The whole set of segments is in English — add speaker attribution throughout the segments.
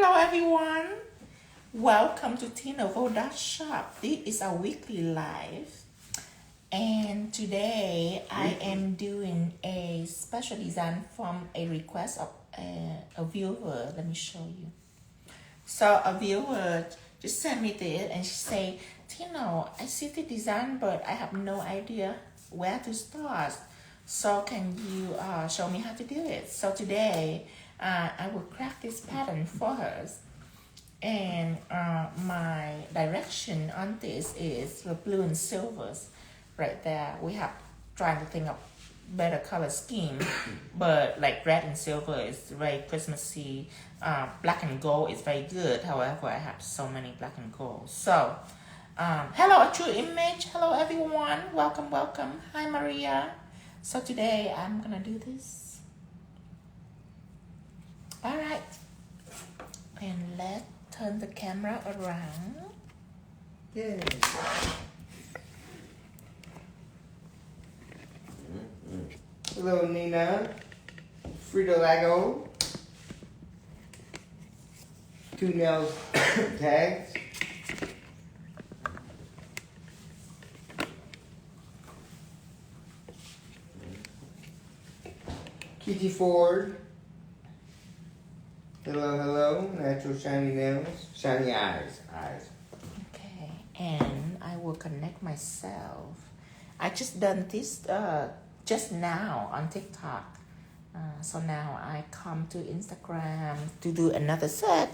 Speaker 1: Hello everyone, welcome to 𝙎𝙤𝙨𝙖𝙞𝙘. This is our weekly live, and today I am doing a special design from a request of a viewer. Let me show you. So a viewer just sent me this and she say, Tino, I see the design but I have no idea where to start. So can you show me how to do it? So today I will craft this pattern for her. And my direction on this is the blue and silvers right there. We have trying to think of better color scheme, but like red and silver is very Christmassy. Black and gold is very good. However, I have so many black and gold. So, hello, a true image. Hello, everyone. Welcome, welcome. Hi, Maria. So today I'm gonna do this. All right, and let's turn the camera around.
Speaker 2: Yay. Hello, Nina. Frito Lago. 2 nails tags. Kitty Ford. Hello, hello. Natural shiny nails. Shiny eyes.
Speaker 1: Okay, and I will connect myself. I just done this just now on TikTok. So now I come to Instagram to do another set,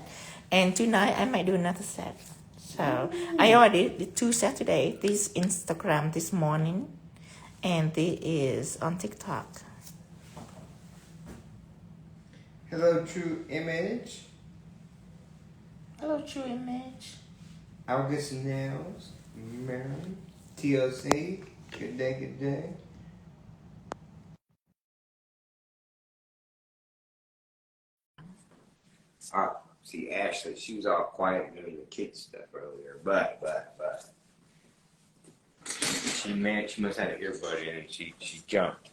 Speaker 1: and tonight I might do another set. So I already did 2 sets today. This Instagram this morning, and this is on TikTok.
Speaker 2: Hello, True Image.
Speaker 1: Hello, True Image.
Speaker 2: August Nails. Maryland. TLC. Good day, good day. See, Ashley, she was all quiet doing the kids stuff earlier, but she must have an earbud in and she jumped.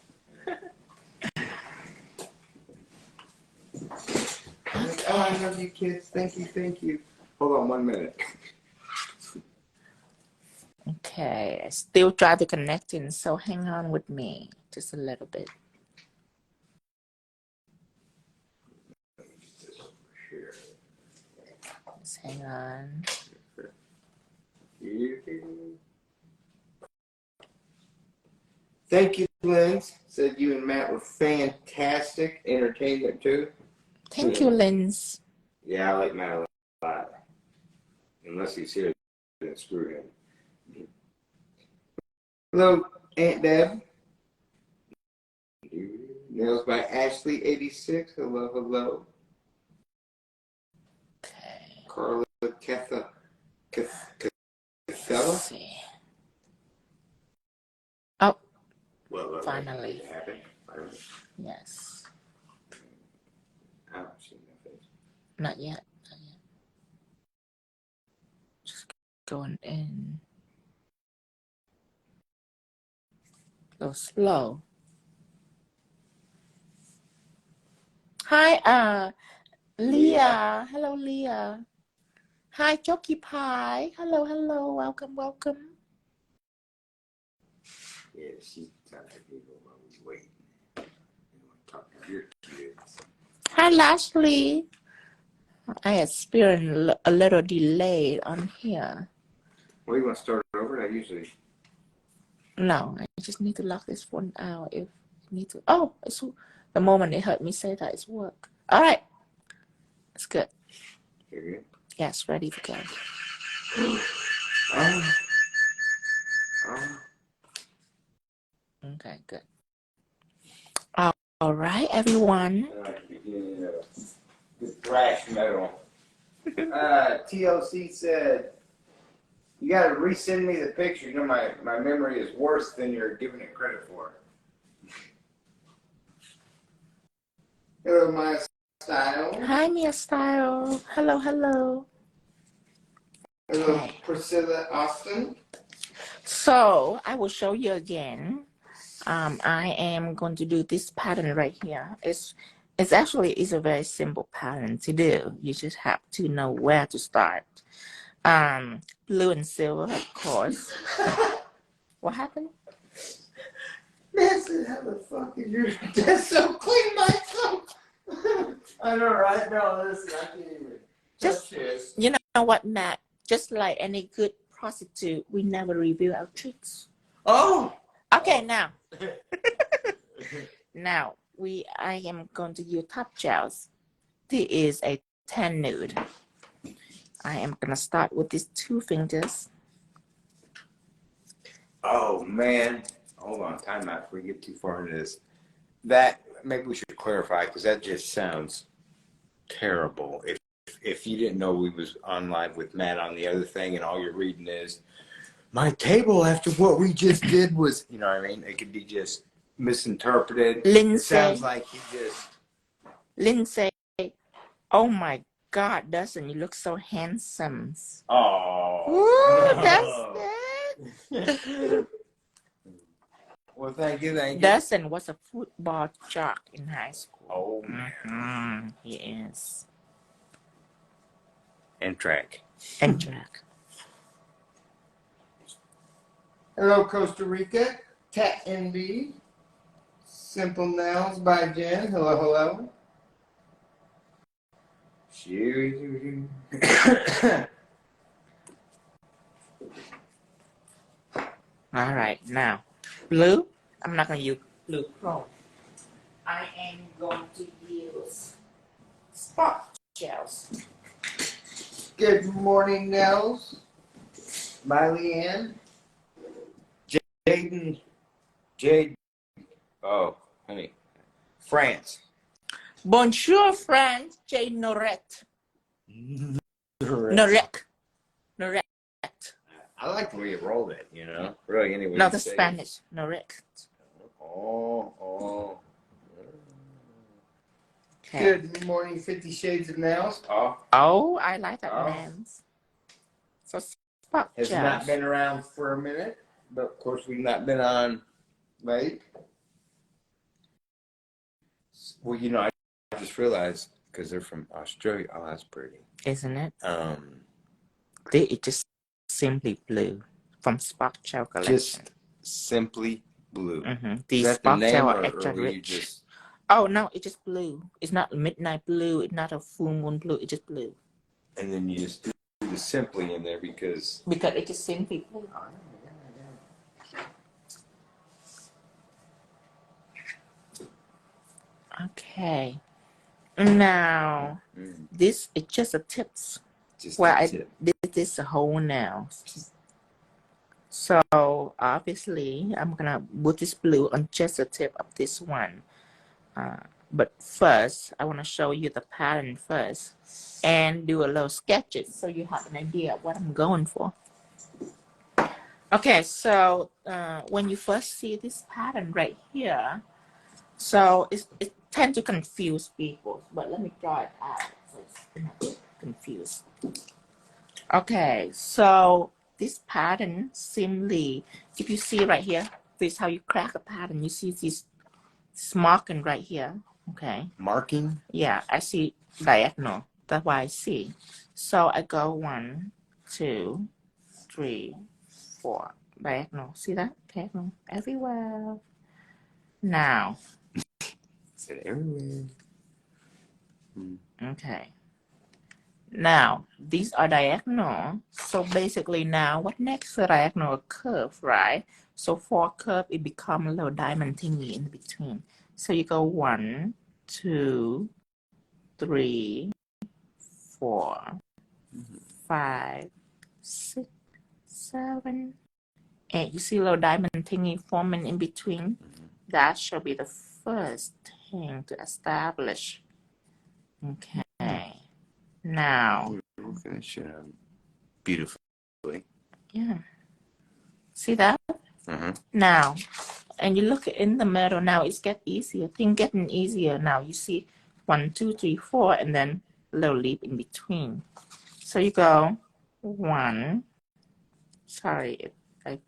Speaker 2: Oh, I love you kids. Thank you. Hold on 1 minute.
Speaker 1: Okay, I still try to connect in, so hang on with me just a little bit. Just hang on.
Speaker 2: Thank you, Lynn. Said you and Matt were fantastic entertainment too.
Speaker 1: Thank you, Linz.
Speaker 2: Yeah, I like Matt a lot. Unless he's here, then screw him. Hello, Aunt Deb. Nails by Ashley 86. Hello.
Speaker 1: Okay.
Speaker 2: Carla Cathella.
Speaker 1: Let's see. Oh,
Speaker 2: What
Speaker 1: finally.
Speaker 2: It happened? Finally.
Speaker 1: Yes.
Speaker 2: I haven't seen that face.
Speaker 1: Not yet. Just going in. Go slow. Hi, Leah. Hello, Leah. Hi, Jockey Pie. Hello. Welcome.
Speaker 2: Yeah, she sounds like people while we wait. You want to talk to your kids.
Speaker 1: Hi, Lashley. I experienced a little delay on here.
Speaker 2: Well, you want to start over? I usually.
Speaker 1: No, I just need to lock this phone out if I need to. Oh, it's the moment it heard me say that it's work. All right. It's good.
Speaker 2: You're good?
Speaker 1: Yes, ready to go.
Speaker 2: Oh.
Speaker 1: Okay, good. All right, everyone.
Speaker 2: The thrash metal. TLC said, you got to resend me the picture. You know, my memory is worse than you're giving it credit for. Hello, Maya Style.
Speaker 1: Hi, Mia Style. Hello.
Speaker 2: Hello,
Speaker 1: Okay.
Speaker 2: Priscilla Austin.
Speaker 1: So I will show you again. I am going to do this pattern right here. It's It's actually a very simple pattern to do. You just have to know where to start. Blue and silver, of course. What happened?
Speaker 2: Nancy, how the fuck is your desk so clean myself? I know, right? No, listen, I can't even
Speaker 1: Just,
Speaker 2: touch this.
Speaker 1: you know what, Matt? Just like any good prostitute, we never reveal our tricks.
Speaker 2: Oh!
Speaker 1: Okay, now. Now, I am going to use top gels. This is a tan nude. I am going to start with these 2 fingers.
Speaker 2: Oh, man. Hold on, time out before we get too far into this. That, maybe we should clarify, because that just sounds terrible. If you didn't know we was on live with Matt on the other thing and all you're reading is, my table after what we just did was, you know what I mean? It could be just misinterpreted.
Speaker 1: Lindsay.
Speaker 2: It sounds like he just...
Speaker 1: Lindsay, oh my God, doesn't you look so handsome?
Speaker 2: Oh.
Speaker 1: Ooh, that's it.
Speaker 2: Well, thank you.
Speaker 1: Dustin was a football jock in high school.
Speaker 2: Oh,
Speaker 1: he is.
Speaker 2: And track.
Speaker 1: And track.
Speaker 2: Hello, Costa Rica. Tat NB. Simple Nails by Jen. Hello, hello.
Speaker 1: All right, now blue. I'm not gonna use blue chrome. I am going to use spot gels.
Speaker 2: Good morning, Nels. By Leanne. Jade. Oh, honey. France.
Speaker 1: Bonjour, France. J. Norette. Norette.
Speaker 2: I like the way you rolled it, you know? Really, anyway.
Speaker 1: No, the Spanish. Norette.
Speaker 2: Oh.
Speaker 1: Okay.
Speaker 2: Good morning, 50 Shades of Nails.
Speaker 1: Oh, I like that man. So spot
Speaker 2: Has
Speaker 1: gels.
Speaker 2: not been around for a minute, but of course we've not been on late. Well, you know, I just realized because they're from Australia. Oh, that's pretty,
Speaker 1: isn't it? They just simply blue from Spot Gel collection.
Speaker 2: Just simply blue.
Speaker 1: These Spot Gel are extra rich. Oh no, it's just blue. It's not midnight blue. It's not a full moon blue. It's just blue.
Speaker 2: And then you just do the simply in there because
Speaker 1: it's just simply blue. Okay. Now this is just a tips. This is a whole nail. So obviously I'm gonna put this blue on just the tip of this one. But first I want to show you the pattern first and do a little sketches so you have an idea of what I'm going for. Okay, so when you first see this pattern right here, so it tends to confuse people, but let me draw it out so it's not confused. Okay, so this pattern simply, if you see right here, this is how you crack a pattern. You see this marking right here. Okay.
Speaker 2: Marking?
Speaker 1: Yeah, I see diagonal. That's why I see. So I go 1, 2, 3, 4. Diagonal. See that? Diagonal everywhere. Now.
Speaker 2: Is it everywhere?
Speaker 1: Okay. Now, these are diagonal. So basically now, what next to diagonal? A curve, right? So for a curve, it becomes a little diamond thingy in between. So you go 1, 2, 3, 4, 5, 6, 7, 8. You see a little diamond thingy forming in between? That should be the first thing to establish. Okay. Now.
Speaker 2: We'll finish it up beautifully.
Speaker 1: Yeah. See that? Now, and you look in the middle. Now it's getting easier. Things getting easier now. You see 1, 2, 3, 4, and then a little leap in between. So you go 1. Sorry, I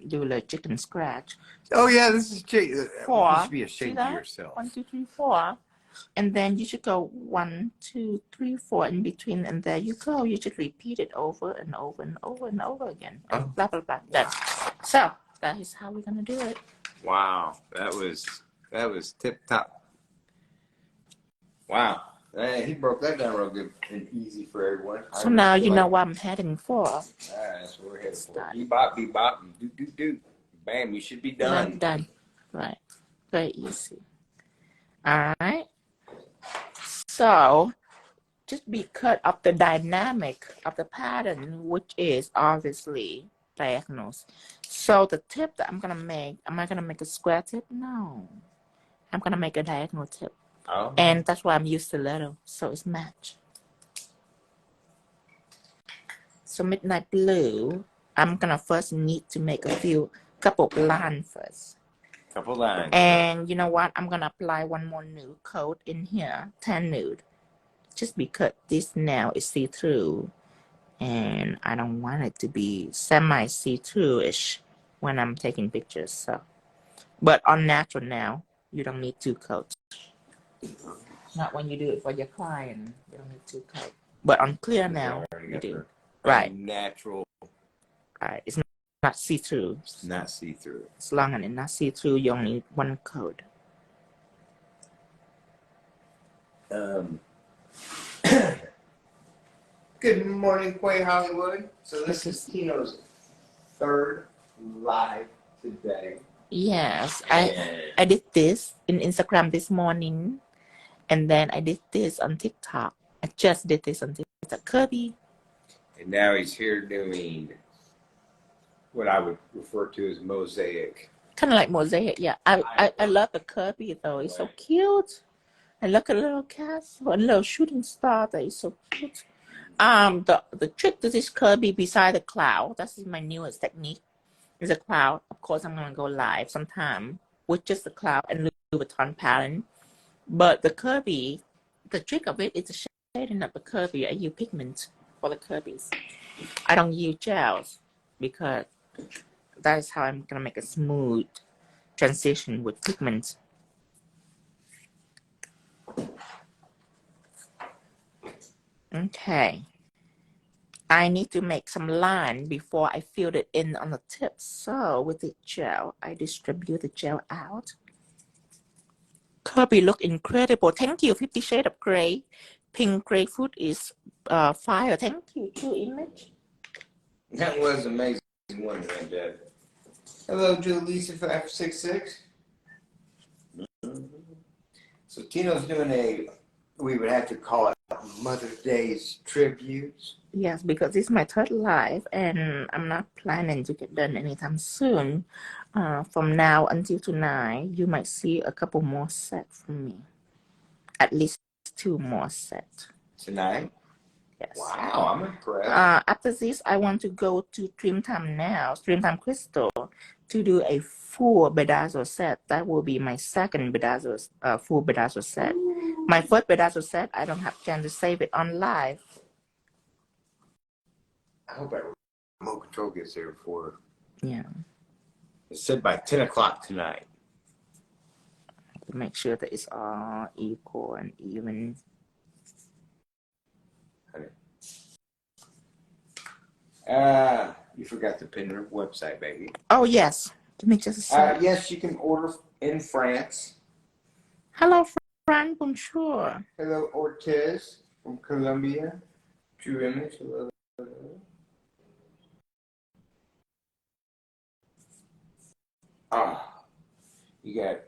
Speaker 1: do a little chicken scratch.
Speaker 2: Oh yeah, this is
Speaker 1: 4.
Speaker 2: You should be ashamed of yourself.
Speaker 1: 1, 2, 3, 4. And then you should go 1, 2, 3, 4 in between, and there you go. You should repeat it over and over and over and over again, and blah blah blah. Done. So that is how we're gonna do it.
Speaker 2: Wow, that was tip top. Wow, he broke that down real good and easy for everyone.
Speaker 1: So now you know what I'm heading for.
Speaker 2: That's what we're heading for. Bebop, do. Bam, you should be done.
Speaker 1: Done. Right. Very easy. All right. So just be cut of the dynamic of the pattern, which is obviously diagonals. So the tip that I'm gonna make, am I gonna make a square tip? No. I'm gonna make a diagonal tip.
Speaker 2: Oh.
Speaker 1: And that's why I'm used to little, so it's matched. So midnight blue, I'm gonna first need to make a couple lines first.
Speaker 2: Couple lines.
Speaker 1: And you know what? I'm gonna apply one more nude coat in here, tan nude. Just because this now is see-through, and I don't want it to be semi see-through-ish when I'm taking pictures. So, but on natural now, you don't need 2 coats. Not when you do it for your client. You don't need 2 coats. But on clear now, you do. Right.
Speaker 2: Natural.
Speaker 1: Right. It's not see-through.
Speaker 2: Not see-through.
Speaker 1: As long as it's not see-through, you only need 1 coat.
Speaker 2: Good morning, Quay Hollywood. So this is Tino's 3rd live today.
Speaker 1: Yes, I did this in Instagram this morning, and then I did this on TikTok. I just did this on TikTok. Kirby.
Speaker 2: And now he's here doing what I would refer to as mosaic.
Speaker 1: Kind of like mosaic, yeah. I love the Kirby though. It's so cute. I look at a little castle, a little shooting star that is so cute. The trick to this Kirby beside the cloud, that's my newest technique, is a cloud. Of course, I'm gonna go live sometime with just the cloud and Louis Vuitton pattern. But the Kirby, the trick of it is the shading of the Kirby. I use pigment for the Kirby's. I don't use gels because that is how I'm gonna make a smooth transition with pigment. Okay. I need to make some line before I fill it in on the tip. So with the gel, I distribute the gel out. Kirby look incredible. Thank you, 50 Shades of Grey. Pink grapefruit is fire. Thank you, True Image.
Speaker 2: That was an amazing one, man, Dad. Hello, Julissa566. So Tino's doing we would have to call it Mother's Day's tributes.
Speaker 1: Yes, because this is my 3rd live, and I'm not planning to get done anytime soon. From now until tonight, you might see a couple more sets from me. At least 2 more sets.
Speaker 2: Tonight?
Speaker 1: Yes.
Speaker 2: Wow, I'm impressed.
Speaker 1: After this, I want to go to Dreamtime Crystal, to do a full bedazzle set. That will be my 2nd full bedazzle set. My 1st bedazzle set, I don't have chance to save it on live.
Speaker 2: I hope that remote control gets there before.
Speaker 1: Yeah.
Speaker 2: It's said by 10 o'clock tonight.
Speaker 1: To make sure that it's all equal and even.
Speaker 2: You forgot to pin her website, baby.
Speaker 1: Oh, yes. Give me just a second.
Speaker 2: Yes, you can order in France.
Speaker 1: Hello, Fran. Bonjour.
Speaker 2: Hello, Ortiz from Colombia. True Image. Hello. You got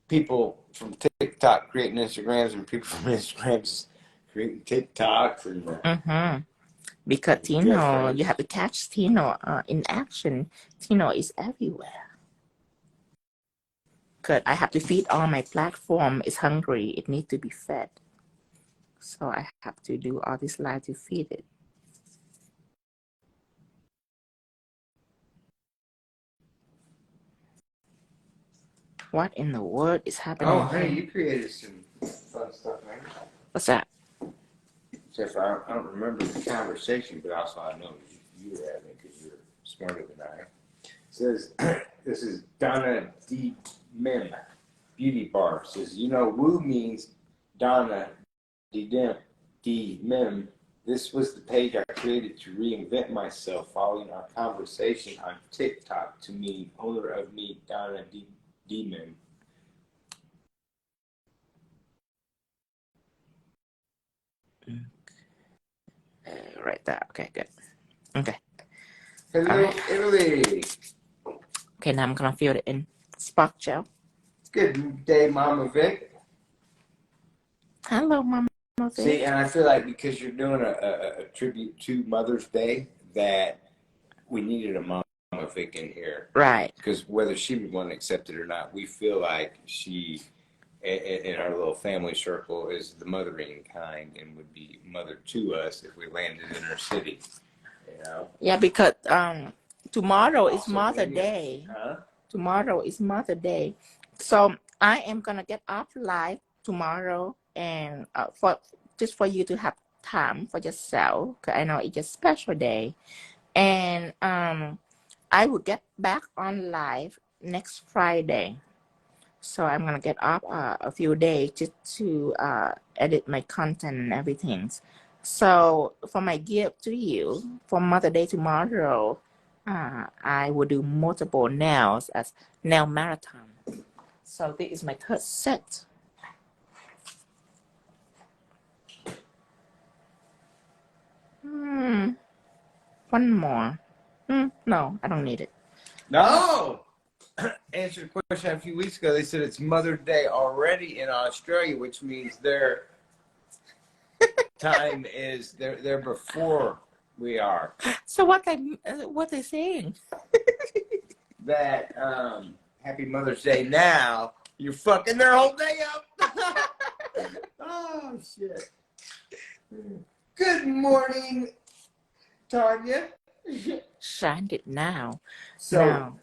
Speaker 2: people from TikTok creating Instagrams and people from Instagrams creating TikToks. And,
Speaker 1: Because Tino, you have to catch Tino in action. Tino is everywhere. Because I have to feed all my platform. It's hungry. It needs to be fed. So I have to do all this live to feed it. What in the world is happening?
Speaker 2: Oh, hey, you created some fun stuff, man.
Speaker 1: What's that?
Speaker 2: Except for I don't remember the conversation, but also I know you were having it because you're smarter than I am. It says, this is Donna D. Mim, Beauty Bar. Says, Woo means Donna D. Mim. This was the page I created to reinvent myself following our conversation on TikTok to me, owner of me, Donna D. Mim.
Speaker 1: Right there. Okay, good. Okay.
Speaker 2: Hello, Italy.
Speaker 1: Okay, now I'm gonna fill it in. Spark gel.
Speaker 2: Good day, Mama Vic.
Speaker 1: Hello, Mama Vic.
Speaker 2: See, and I feel like because you're doing a tribute to Mother's Day, that we needed a Mama Vic in here.
Speaker 1: Right.
Speaker 2: Because whether she would want to accept it or not, we feel like she, in our little family circle, is the mothering kind and would be mother to us if we landed in her city. You know?
Speaker 1: Yeah, because tomorrow is
Speaker 2: Also,
Speaker 1: Mother
Speaker 2: when
Speaker 1: Day.
Speaker 2: Huh?
Speaker 1: Tomorrow is Mother Day, so I am gonna get off live tomorrow, and for you to have time for yourself. 'Cause I know it's a special day, and I will get back on live next Friday. So I'm gonna get off a few days just to edit my content and everything. So for my gift to you for Mother Day tomorrow, I will do multiple nails as nail marathon. So this is my third set. One more. No, I don't need it.
Speaker 2: No! Answered a question a few weeks ago. They said it's Mother's Day already in Australia, which means their time is they're before we are.
Speaker 1: So what they saying?
Speaker 2: That Happy Mother's Day now. You're fucking their whole day up. Oh shit. Good morning, Tanya.
Speaker 1: Shine it now.
Speaker 2: So,
Speaker 1: now,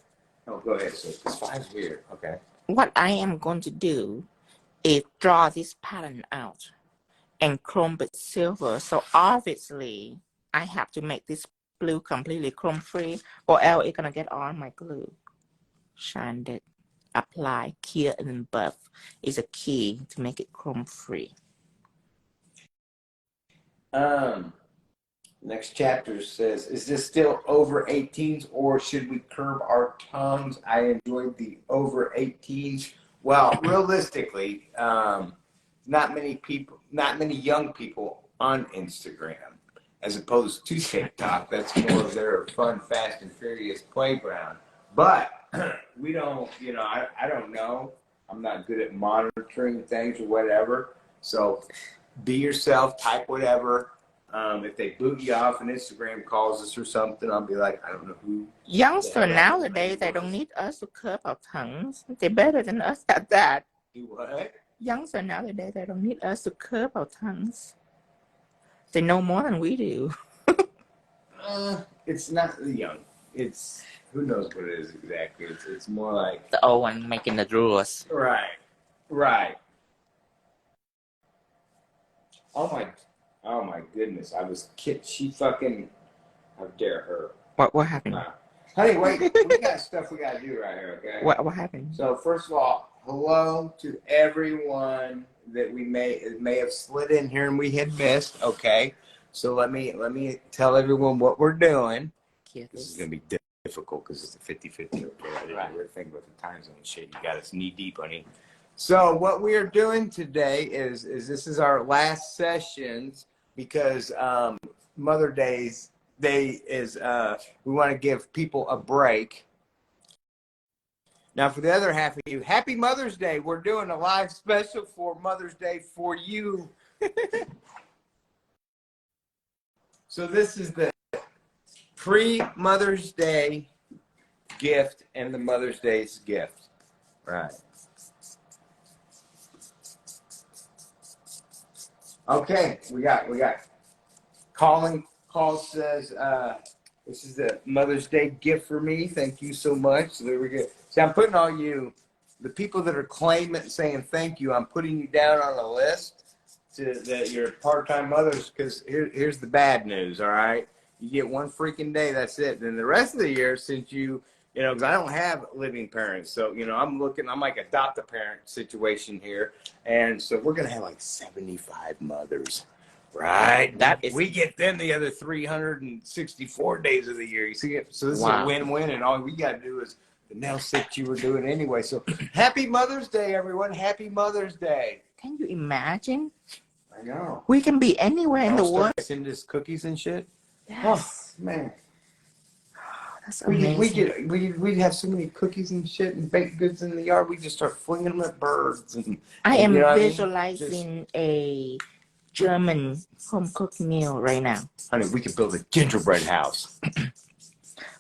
Speaker 2: oh, go ahead. So, it's 5 here. Okay.
Speaker 1: what I am going to do is draw this pattern out and chrome with silver. So obviously, I have to make this blue completely chrome free, or else it's gonna get on my glue. Shine it, apply, clear, and buff is a key to make it chrome free.
Speaker 2: Next chapter says, is this still over 18s or should we curb our tongues? I enjoyed the over 18s. Well, realistically, not many young people on Instagram, as opposed to TikTok. That's more of their fun, fast, and furious playground. But we don't, I don't know. I'm not good at monitoring things or whatever. So be yourself, type whatever. If they boot you off and Instagram calls us or something, I'll be like, I don't know who.
Speaker 1: Youngsters nowadays, they don't need us to curb our tongues. They're better than us at that.
Speaker 2: Do what?
Speaker 1: Youngsters nowadays, they don't need us to curb our tongues. They know more than we do.
Speaker 2: It's not the young. It's who knows what it is exactly. It's more like
Speaker 1: the old one making the rules.
Speaker 2: Right. Oh my goodness! I was kidding. She fucking. How dare her?
Speaker 1: What happened?
Speaker 2: Honey, wait. We got stuff we gotta do right here. Okay.
Speaker 1: What happened?
Speaker 2: So first of all, hello to everyone that we may have slid in here and we had missed. Okay. So let me tell everyone what we're doing.
Speaker 1: Yes.
Speaker 2: This is gonna be difficult because it's a 50-50. Okay. I didn't really think about the time zone shit. You got us knee deep, honey. So what we are doing today is this is our last sessions because Mother Day's Day is we want to give people a break. Now for the other half of you, Happy Mother's Day. We're doing a live special for Mother's Day for you. So this is the pre-Mother's Day gift and the Mother's Day's gift. Right. Okay, we got Call says this is the Mother's Day gift for me. Thank you so much. So there we go. See, I'm putting all you, the people that are claiming and saying thank you, I'm putting you down on a list to that you're part-time mothers because here's the bad news, all right? You get one freaking day, that's it. Then the rest of the year, since you You know, because I don't have living parents. So, you know, I'm like adopt a parent situation here. And so we're going to have like 75 mothers, right? We get them the other 364 days of the year. You see it? So this is a win-win. And all we got to do is the nail set you were doing anyway. So happy Mother's Day, everyone. Happy Mother's Day.
Speaker 1: Can you imagine?
Speaker 2: I know.
Speaker 1: We can be anywhere in the world.
Speaker 2: Send us cookies and shit.
Speaker 1: Yes.
Speaker 2: Oh, man.
Speaker 1: That's amazing.
Speaker 2: We'd have so many cookies and shit and baked goods in the yard. We just start flinging them at birds.
Speaker 1: I am visualizing a German home cooked meal right now.
Speaker 2: Honey, we could build a gingerbread house.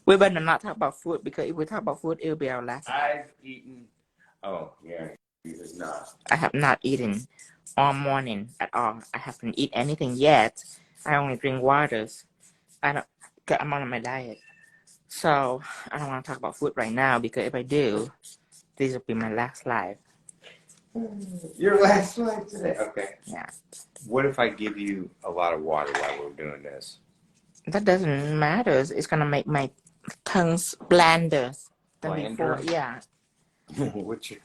Speaker 1: We better not talk about food, because if we talk about food, it will be our last.
Speaker 2: I've eaten. Oh yeah, you have not.
Speaker 1: I have not eaten all morning at all. I haven't eaten anything yet. I only drink waters. I'm on my diet. So I don't want to talk about food right now, because if I do, this will be my last live.
Speaker 2: Your last live today? Okay.
Speaker 1: Yeah.
Speaker 2: What if I give you a lot of water while we're doing this?
Speaker 1: That doesn't matter. It's gonna make my tongues blander than before. Yeah.
Speaker 2: What's your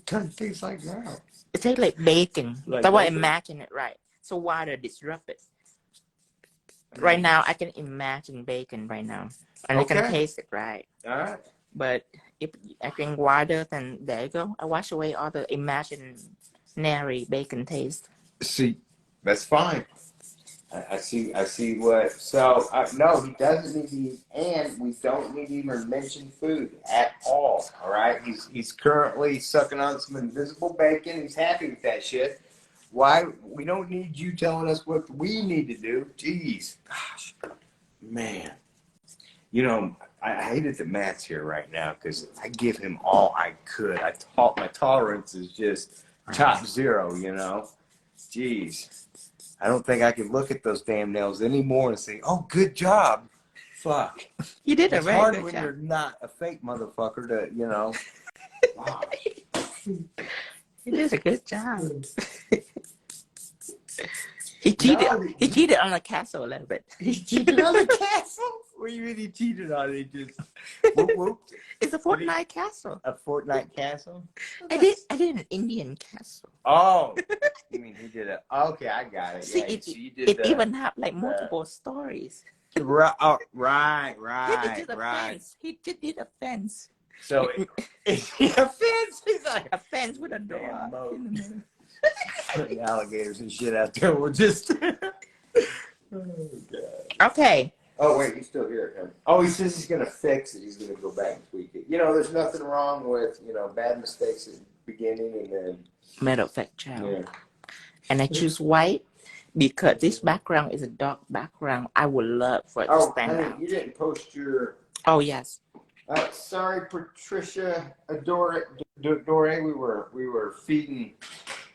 Speaker 2: tongue tastes like now?
Speaker 1: It tastes like bacon. That's why I imagine it, right? So water disrupt it. Right now, I can imagine bacon right now. And I can taste it, right?
Speaker 2: All right.
Speaker 1: But if I drink water, then there you go. I wash away all the imaginary bacon taste.
Speaker 2: See, that's fine. I see what. So, no, he doesn't need to eat, and we don't need to even mention food at all. All right? He's currently sucking on some invisible bacon. He's happy with that shit. Why? We don't need you telling us what we need to do. Jeez. Gosh. Man. You know, I hated that Matt's here right now, because I give him all I could. My tolerance is just top zero, you know? Jeez. I don't think I can look at those damn nails anymore and say, oh, good job. Fuck.
Speaker 1: You did a
Speaker 2: it's
Speaker 1: very
Speaker 2: hard
Speaker 1: good
Speaker 2: when
Speaker 1: job.
Speaker 2: you're not a fake motherfucker to, you know. Wow.
Speaker 1: You did a good job. He cheated on the castle a little bit.
Speaker 2: He cheated on the castle? What do you mean he cheated on it? He just whoop, whoop.
Speaker 1: It's a Fortnite castle.
Speaker 2: A Fortnite castle?
Speaker 1: I did an Indian castle.
Speaker 2: Oh, you mean he did it? Okay, I got it.
Speaker 1: See,
Speaker 2: Yeah,
Speaker 1: it even have like multiple stories.
Speaker 2: Right.
Speaker 1: He did a fence.
Speaker 2: So a fence? He's like
Speaker 1: a fence with a door in the middle.
Speaker 2: Alligators and shit out there will just. Oh God.
Speaker 1: Okay.
Speaker 2: Oh wait, he's still here. Oh, he says he's gonna fix it. He's gonna go back and tweak it. You know, there's nothing wrong with bad mistakes at the beginning and then.
Speaker 1: Matter of fact, child.
Speaker 2: Yeah.
Speaker 1: And I choose white because this background is a dark background. I would love for it to stand out.
Speaker 2: You didn't post your.
Speaker 1: Oh yes.
Speaker 2: Sorry, Patricia Adore. We were feeding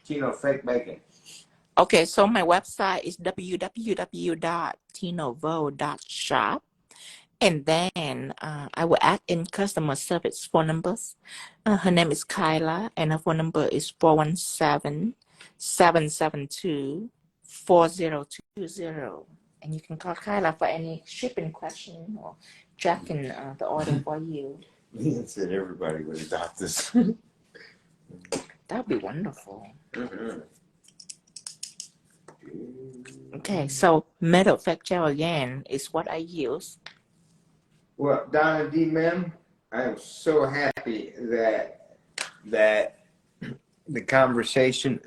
Speaker 2: Tino fake bacon.
Speaker 1: Okay, so my website is www.tinovo.shop, and then I will add in customer service phone numbers. Her name is Kyla, and her phone number is 417-772-4020. And you can call Kyla for any shipping question or tracking the order for you.
Speaker 2: He said everybody would adopt this.
Speaker 1: That would be wonderful.
Speaker 2: Mm-hmm.
Speaker 1: Okay, so metal effect gel again is what I use.
Speaker 2: Well, Donna D. Mem, I am so happy that the conversation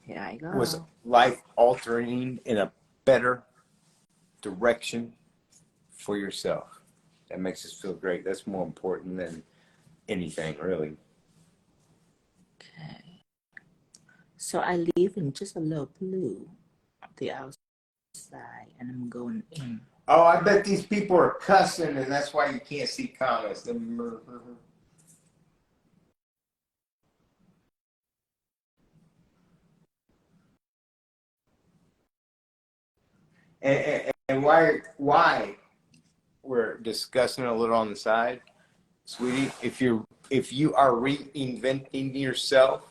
Speaker 2: was life altering in a better direction for yourself. That makes us feel great. That's more important than anything, really.
Speaker 1: Okay. So I leave in just a little blue on the outside, and I'm going in.
Speaker 2: Oh, I bet these people are cussing, and that's why you can't see comments. And why we're discussing a little on the side, sweetie. If you are reinventing yourself,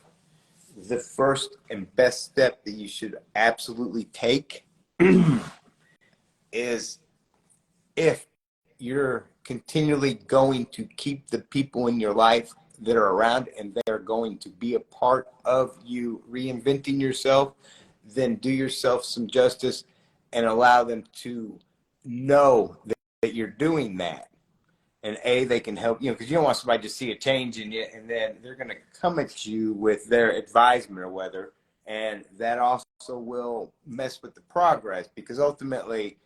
Speaker 2: the first and best step that you should absolutely take is if you're continually going to keep the people in your life that are around and they're going to be a part of you reinventing yourself, then do yourself some justice and allow them to know that you're doing that. And they can help, because you don't want somebody to see a change in you and then they're going to come at you with their advisement or whether, and that also will mess with the progress, because ultimately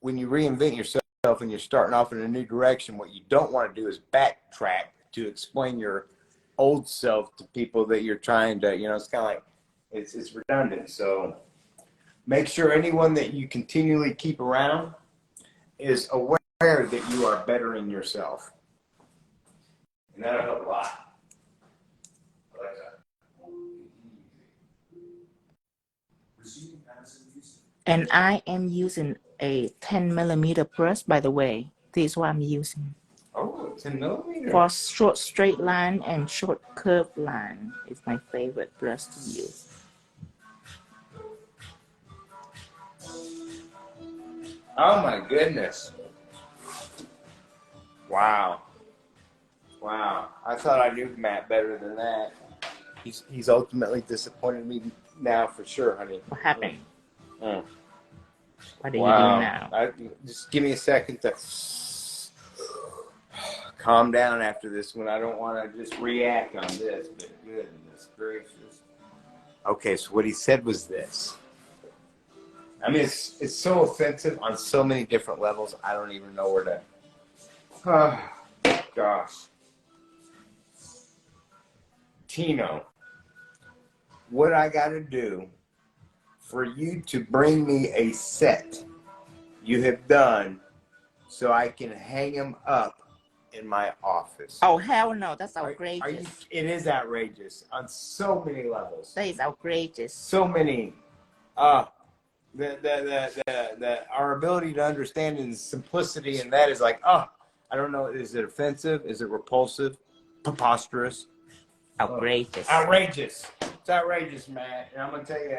Speaker 2: when you reinvent yourself and you're starting off in a new direction, what you don't want to do is backtrack to explain your old self to people that you're trying to, it's kind of like it's redundant. So make sure anyone that you continually keep around is aware that you are bettering yourself, and that'll help a lot.
Speaker 1: And I am using a 10mm brush, by the way. This is what I'm using.
Speaker 2: Oh, 10mm.
Speaker 1: For short straight line and short curved line. It's my favorite brush to use.
Speaker 2: Oh my goodness. Wow. I thought I knew Matt better than that. He's ultimately disappointed me now for sure, honey.
Speaker 1: What happened?
Speaker 2: Mm.
Speaker 1: What are you doing now?
Speaker 2: Just give me a second to calm down after this one. I don't want to just react on this, but goodness gracious. Okay, so what he said was this. I mean, it's so offensive on so many different levels. I don't even know where to. Oh, gosh. Tino, what I got to do for you to bring me a set you have done so I can hang them up in my office.
Speaker 1: Oh, hell no. That's outrageous.
Speaker 2: It is outrageous on so many levels.
Speaker 1: That is outrageous.
Speaker 2: So many. Our ability to understand and simplicity, and that is like, I don't know, is it offensive? Is it repulsive? Preposterous?
Speaker 1: Outrageous.
Speaker 2: Outrageous. It's outrageous, man. And I'm gonna tell you,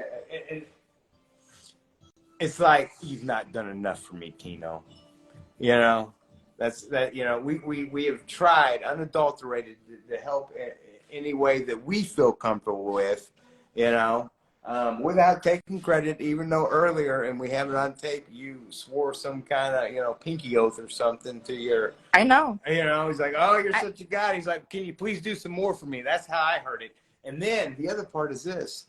Speaker 2: it's like you've not done enough for me, Tino. We have tried unadulterated to help any way that we feel comfortable with, without taking credit, even though earlier, and we have it on tape, you swore some kind of, pinky oath or something to your...
Speaker 1: I know.
Speaker 2: He's like, oh, you're such a god. He's like, can you please do some more for me? That's how I heard it. And then the other part is this.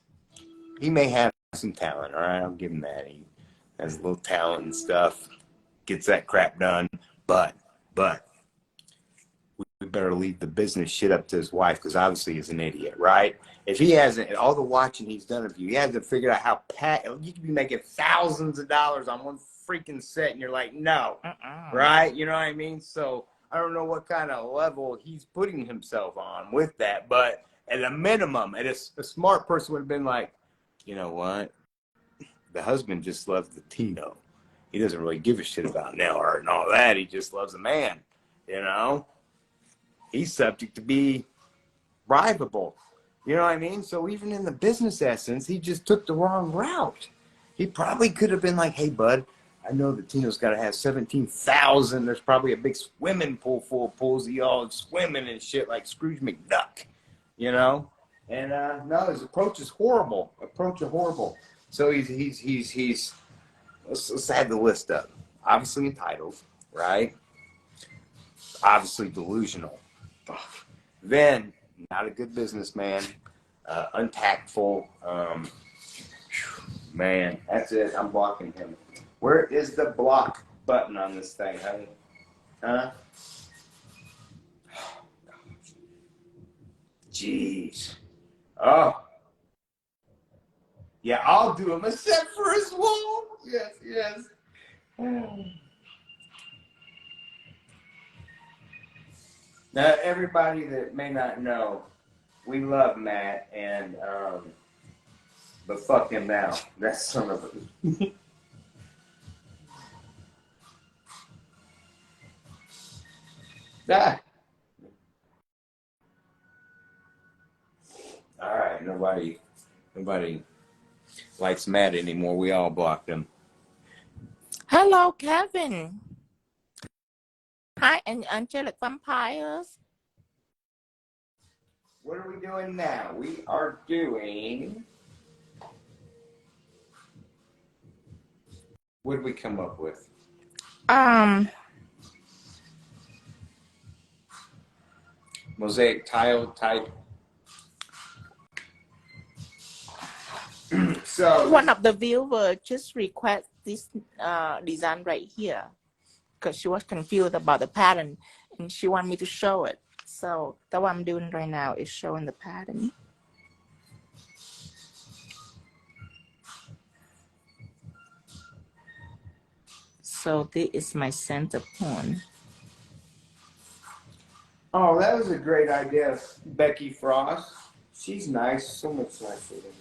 Speaker 2: He may have some talent, all right? I'll give him that. He has a little talent and stuff. Gets that crap done. But we better leave the business shit up to his wife, because obviously he's an idiot, right? If he hasn't, all the watching he's done of you, he hasn't figured out how you could be making thousands of dollars on one freaking set, and you're like, no, right? You know what I mean? So I don't know what kind of level he's putting himself on with that, but at a minimum, a smart person would have been like, you know what? The husband just loves the Tino. He doesn't really give a shit about nail art and all that. He just loves a man, He's subject to be bribable. You know what I mean? So even in the business essence, he just took the wrong route. He probably could have been like, hey, bud, I know that Tino's got to have 17,000. There's probably a big swimming pool full of pools of y'all swimming and shit like Scrooge McDuck, And no, his approach is horrible. So he's let's add the list up. Obviously entitled, right? Obviously delusional. Then not a good businessman, untactful. Man, that's it. I'm blocking him. Where is the block button on this thing, honey? Huh? Jeez. Oh. Yeah, I'll do him a set for his wall. Yes. Now, everybody that may not know, we love Matt, and but fuck him now. That's son of a... Ah. All right, nobody likes Matt anymore. We all blocked him.
Speaker 1: Hello, Kevin. Hi, and angelic vampires.
Speaker 2: What are we doing now? We are doing. What did we come up with? Mosaic tile type. So
Speaker 1: one of the viewers just request this design right here because she was confused about the pattern and she want me to show it. So that what I'm doing right now is showing the pattern. So this is my center point.
Speaker 2: Oh, that was a great idea, Becky Frost. She's nice, so much nicer than that.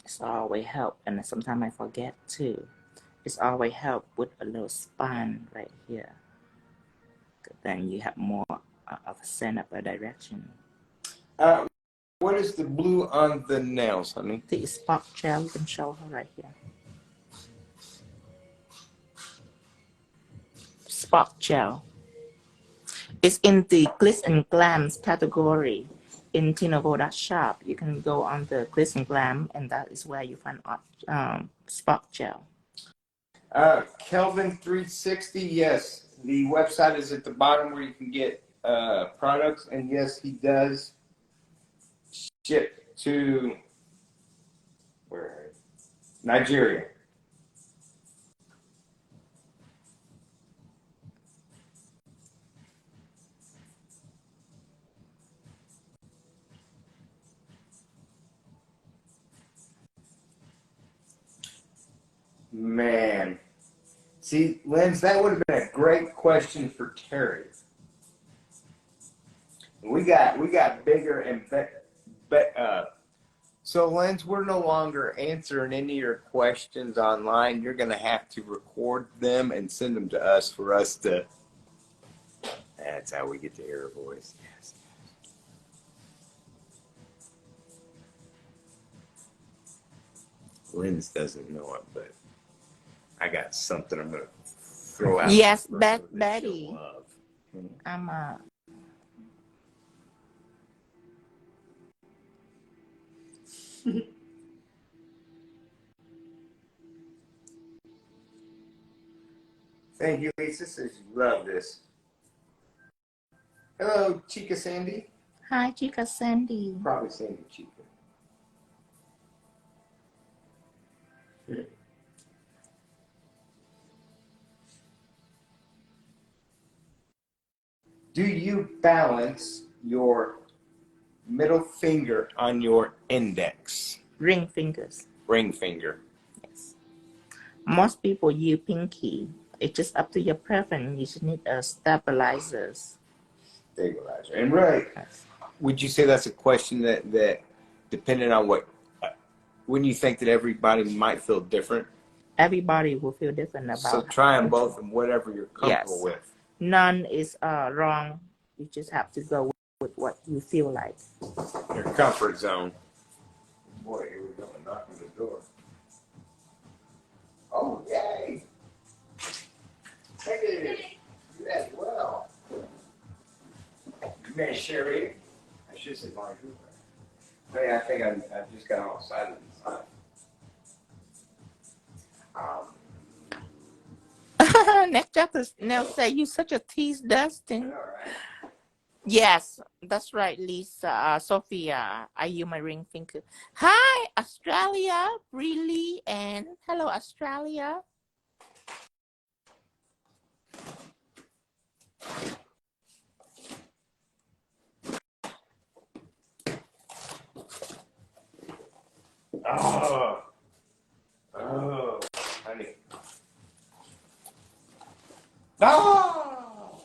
Speaker 1: It's always help, and sometimes I forget too. It's always help with a little span right here. Then you have more of a center of a direction.
Speaker 2: What is the blue on the nails, honey?
Speaker 1: The spark gel, you can show her right here. Spark gel. It's in the glitz and glams category in 𝙤𝙀𝙧shop. You can go on the glitz and glam, and that is where you find spark gel.
Speaker 2: Kelvin 360, yes. The website is at the bottom where you can get products, and yes, he does ship to where? Nigeria. Man. See, Lens, that would have been a great question for Terry. We got bigger and so Lens, we're no longer answering any of your questions online. You're gonna have to record them and send them to us for us to. That's how we get to hear her voice. Yes. Lens doesn't know it, but I got something I'm gonna throw out.
Speaker 1: Yes, Betty. I'm
Speaker 2: Thank you, Lisa. Says you love this. Hello, Chica Sandy.
Speaker 1: Hi, Chica Sandy.
Speaker 2: Probably Sandy Chica. Do you balance your middle finger on your index?
Speaker 1: Ring fingers.
Speaker 2: Ring finger.
Speaker 1: Yes. Most people use pinky. It's just up to your preference. You should need a stabilizers.
Speaker 2: Stabilizer. And right.
Speaker 1: Yes.
Speaker 2: Would you say that's a question that depending on what, when you think that everybody might feel different?
Speaker 1: Everybody will feel different about.
Speaker 2: So try them both and whatever you're comfortable with.
Speaker 1: None is wrong. You just have to go with what you feel like.
Speaker 2: Your comfort zone. Boy, here we go. Knocking the door. Oh, yay! Hey, you as well. Man, Sherry. I should say my group. Hey, I think I just got all excited inside.
Speaker 1: Next chapter now say you such a tease, Dustin.
Speaker 2: All right.
Speaker 1: Yes, that's right, Lisa. Sophia, are you my ring finger? Hi, Australia, really, and hello, Australia.
Speaker 2: Oh, honey. Oh,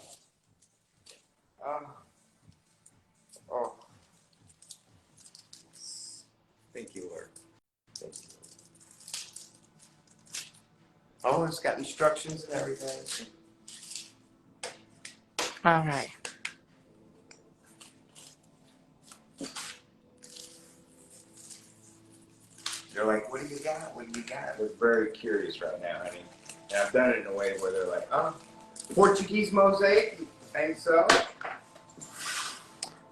Speaker 2: oh. Thank you, Lord. Thank you. Oh, it's got instructions and everything.
Speaker 1: All right.
Speaker 2: They're like, what do you got? What do you got? They're very curious right now, honey. And I've done it in a way where they're like, oh, Portuguese mosaic? You think so?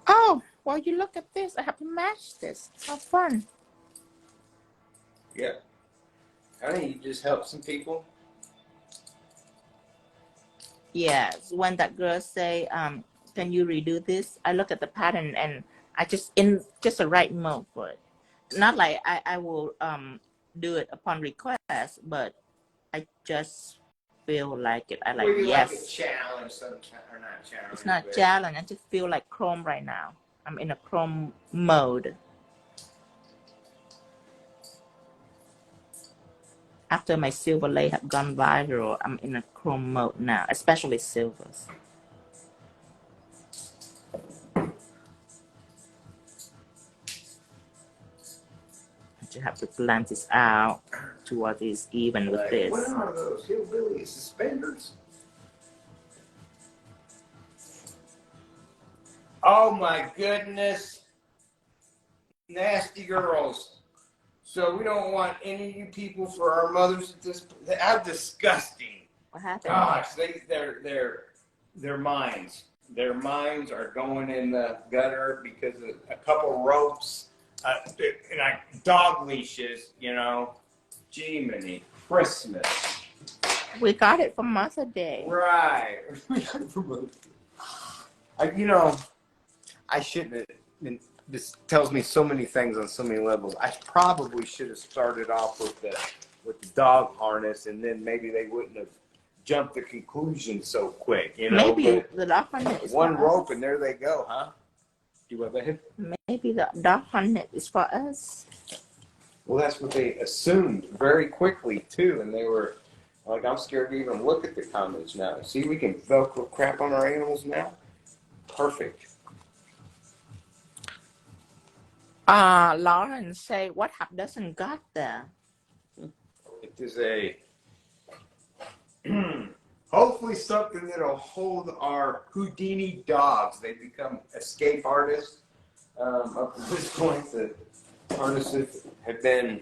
Speaker 1: Oh, well, you look at this. I have to match this. How fun.
Speaker 2: Yeah. Honey, you just help some people.
Speaker 1: Yes. When that girl say, can you redo this? I look at the pattern and I just in just the right mode for it. Not like I will do it upon request, but I just feel like it. I like,
Speaker 2: Well, you
Speaker 1: yes.
Speaker 2: like a challenge sometimes, or not challenge.
Speaker 1: It's not
Speaker 2: but
Speaker 1: challenge. I just feel like chrome right now. I'm in a chrome mode. After my silver lay have gone viral, I'm in a chrome mode now, especially silvers. I just have to blend this out to what is even with
Speaker 2: like,
Speaker 1: this.
Speaker 2: what are those hillbilly suspenders? Oh my goodness. Nasty girls. So we don't want any of you people for our mothers at this point. How disgusting.
Speaker 1: What happened?
Speaker 2: Gosh, their minds. Their minds are going in the gutter because of a couple ropes and dog leashes, you know. Jiminy Christmas.
Speaker 1: We got it for Mother Day.
Speaker 2: Right. I shouldn't have been. This tells me so many things on so many levels. I probably should have started off with the dog harness, and then maybe they wouldn't have jumped to conclusion so quick. You know,
Speaker 1: maybe the dog harness is
Speaker 2: one
Speaker 1: for
Speaker 2: rope
Speaker 1: us.
Speaker 2: and there they go, huh? You what that?
Speaker 1: Maybe the dog harness is for us.
Speaker 2: Well, that's what they assumed very quickly too, and they were like, "I'm scared to even look at the comments now." See, we can Velcro crap on our animals now. Perfect.
Speaker 1: Lauren say, what doesn't got there?
Speaker 2: It is a hopefully something that'll hold our Houdini dogs. They become escape artists. Up to this point, the harnesses have been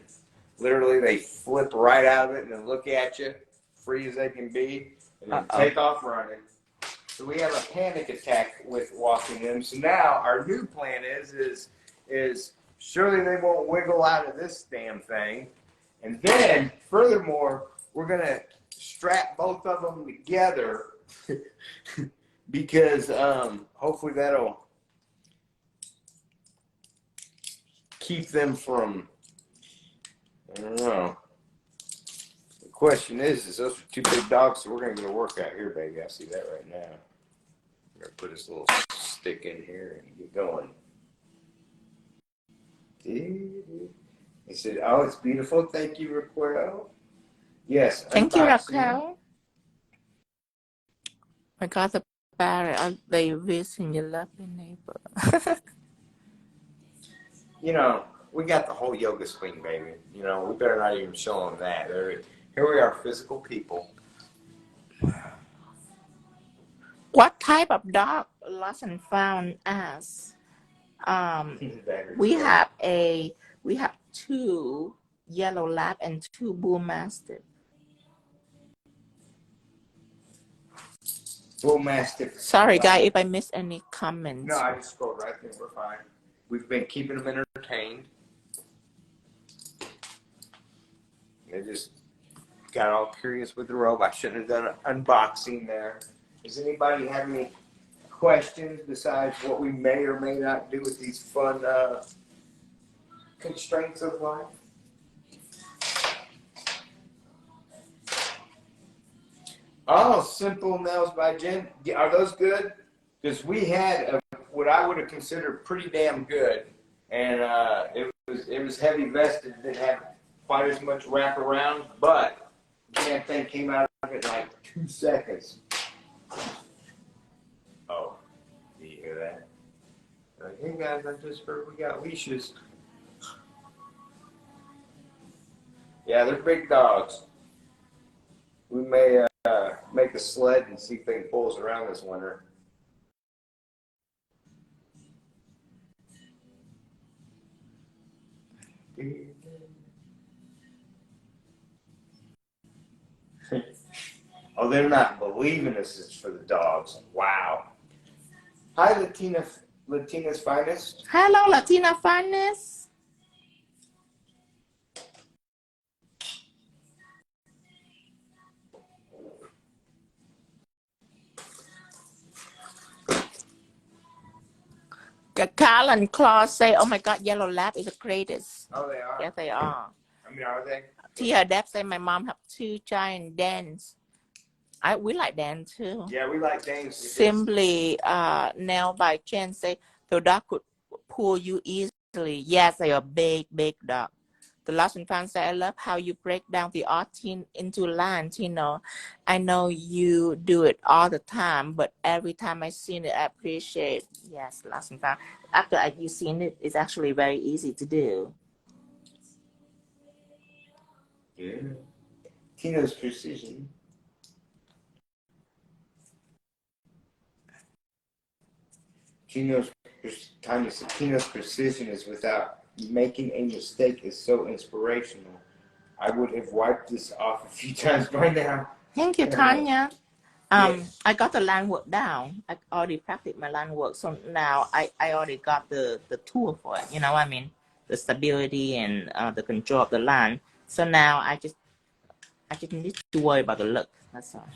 Speaker 2: literally they flip right out of it and then look at you, free as they can be, and then take off running. So we have a panic attack with walking them. So now our new plan is surely they won't wiggle out of this damn thing. And then, furthermore, we're going to strap both of them together because hopefully that'll keep them from, I don't know. The question is those are two big dogs, so we're going to get a workout here, baby. I see that right now. We're going to put this little stick in here and get going. He said, oh, it's beautiful. Thank you, Raquel. Yes.
Speaker 1: Thank you, Raquel. I got the battery. They visiting your lovely neighbor.
Speaker 2: You know, we got the whole yoga swing, baby. You know, we better not even show them that. Here we are, physical people.
Speaker 1: What type of dog lost and found us? We have two yellow lab and two bull mastiff.
Speaker 2: Bull mastiff.
Speaker 1: Sorry, guys, if I missed any comments.
Speaker 2: No, I just scrolled right there. We're fine. We've been keeping them entertained. They just got all curious with the robe. I shouldn't have done an unboxing there. Does anybody have any questions besides what we may or may not do with these fun constraints of life? Oh, Simple Nails by Jen. Are those good? Because we had what I would have considered pretty damn good, and it was heavy vested. It didn't have quite as much wraparound, but that thing came out of it in like 2 seconds. Oh, do you hear that? Like, hey guys, I just heard we got leashes. Yeah, they're big dogs. We may make a sled and see if they can pull us around this winter. Oh, they're not believing this is for the dogs. Wow. Hi, Latina's finest.
Speaker 1: Hello, Latina finest. Carl and Claude say, "Oh my God, Yellow Lab is the greatest."
Speaker 2: Oh, they are?
Speaker 1: Yes, they are.
Speaker 2: I mean, are they?
Speaker 1: Tia Deb say, "My mom have 2 giant dens." We like Dan too.
Speaker 2: Yeah, we like Danes.
Speaker 1: Simply, now by chance say the dog could pull you easily. Yes, they are big, big dog. The Latin fan say, "I love how you break down the art into lines. You know, I know you do it all the time, but every time I seen it, I appreciate." Yes, Latin fan. After you seen it, it's actually very easy to do.
Speaker 2: Yeah. Tina's precision. Tina's precision is without making a mistake is so inspirational. I would have wiped this off a few times by now.
Speaker 1: Thank you, Tanya.
Speaker 2: Yes.
Speaker 1: I got the line work down. I already practiced my line work, so now I already got the tool for it. You know what I mean? The stability and the control of the line. So now I just need to worry about the look. That's all.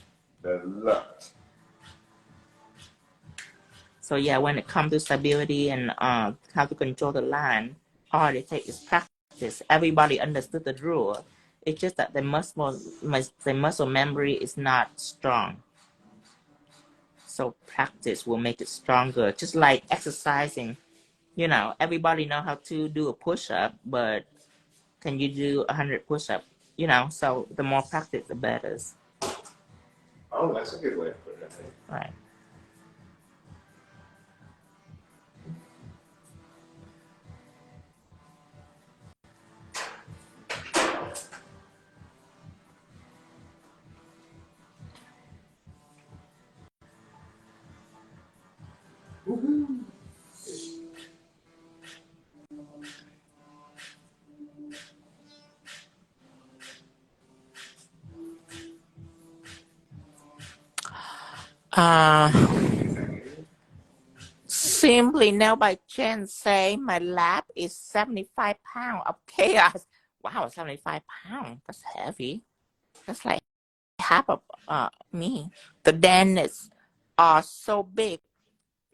Speaker 2: The look.
Speaker 1: So yeah, when it comes to stability and how to control the line, all it takes is practice. Everybody understood the rule. It's just that the muscle memory is not strong. So practice will make it stronger. Just like exercising, you know, everybody know how to do a push-up, but can you do 100 push-up? You know, so the more practice, the better.
Speaker 2: Oh, that's a good way to put it, I think.
Speaker 1: Right.
Speaker 2: Woohoo.
Speaker 1: Simply now by chance say my lap is 75 pounds of chaos. Wow, 75 pounds. That's heavy. That's like half of me. The dentists are so big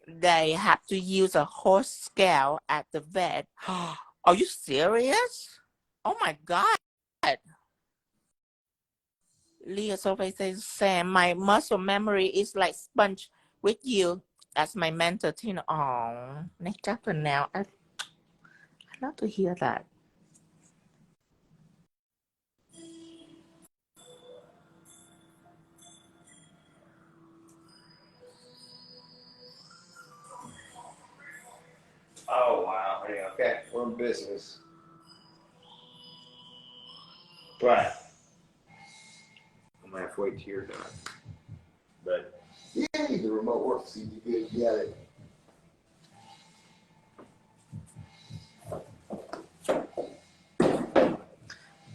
Speaker 1: they have to use a horse scale at the vet. Are you serious? Oh my God. Leah Sophie says, "Sam, my muscle memory is like sponge with you as my mentor, Tina." Oh, next chapter now. I love to hear that.
Speaker 2: Oh, wow. Okay, we're in business. But I'm going to have to wait till you're done. But yay, the remote works. You get it.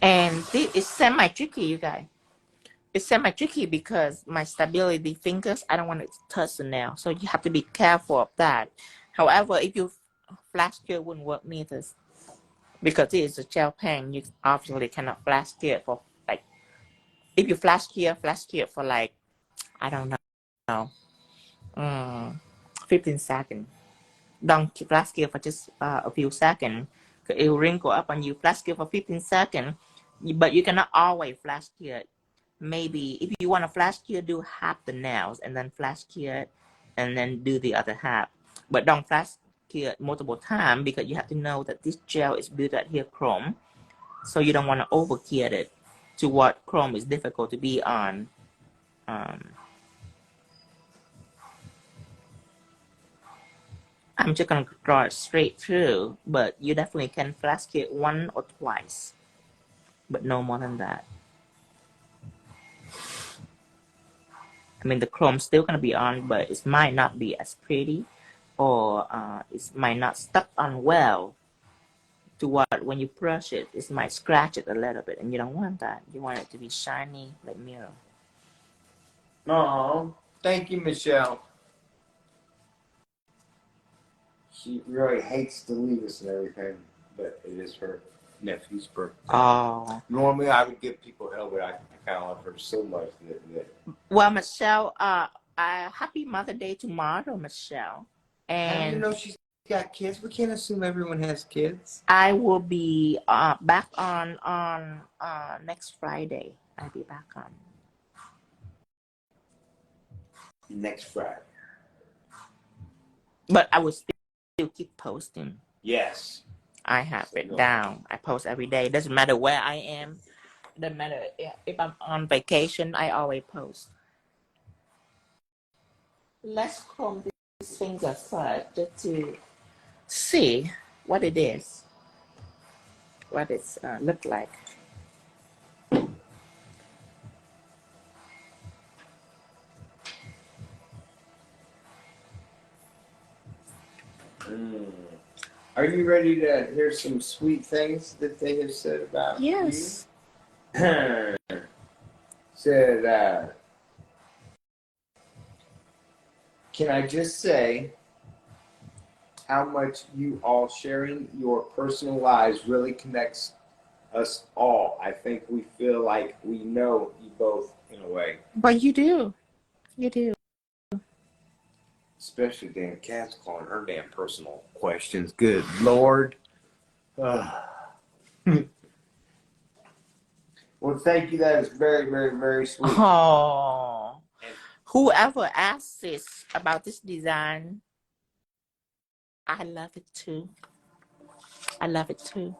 Speaker 1: And this is semi-tricky, you guys. It's semi-tricky because my stability fingers, I don't want it to touch the nail. So you have to be careful of that. However, if you flash cure, it wouldn't work neither. Because it is a gel pen, you obviously cannot flash cure for like, if you flash cure for like, I don't know, 15 seconds. Don't flash cure for just a few seconds. It will wrinkle up on you. Flash cure for 15 seconds, but you cannot always flash cure. Maybe if you want to flash cure, do half the nails and then flash cure and then do the other half. But don't flash cure multiple times because you have to know that this gel is built at here chrome. So you don't want to over cure it to what chrome is difficult to be on. I'm just going to draw it straight through, but you definitely can flash cure one or twice, but no more than that. I mean, the chrome's still gonna be on, but it might not be as pretty, or it might not stuck on well to what when you brush it. It might scratch it a little bit, and you don't want that. You want it to be shiny like mirror.
Speaker 2: Oh, thank you, Michelle. She really hates to leave us and everything, but it is her nephew's birthday.
Speaker 1: Oh.
Speaker 2: Normally, I would give people hell, but I kind of love her so much that.
Speaker 1: Well, Michelle, happy Mother Day tomorrow, Michelle.
Speaker 2: How do you
Speaker 1: And
Speaker 2: know she's got kids? We can't assume everyone has kids.
Speaker 1: I will be back on next Friday. I'll be back on.
Speaker 2: Next Friday.
Speaker 1: But I will still keep posting.
Speaker 2: Yes.
Speaker 1: I have it down. I post every day. Doesn't matter where I am. Doesn't matter if I'm on vacation. I always post. Let's comb these fingers first just to see what it is. What it's look like.
Speaker 2: Are you ready to hear some sweet things that they have said about
Speaker 1: Yes.
Speaker 2: you? Said, can I just say how much you all sharing your personal lives really connects us all? I think we feel like we know you both in a way.
Speaker 1: But you do. You do.
Speaker 2: Especially Dan Katz calling her damn personal questions. Good Lord. Well, thank you. That is very, very, very sweet.
Speaker 1: Oh. Whoever asked this about this design, I love it too. I love it too.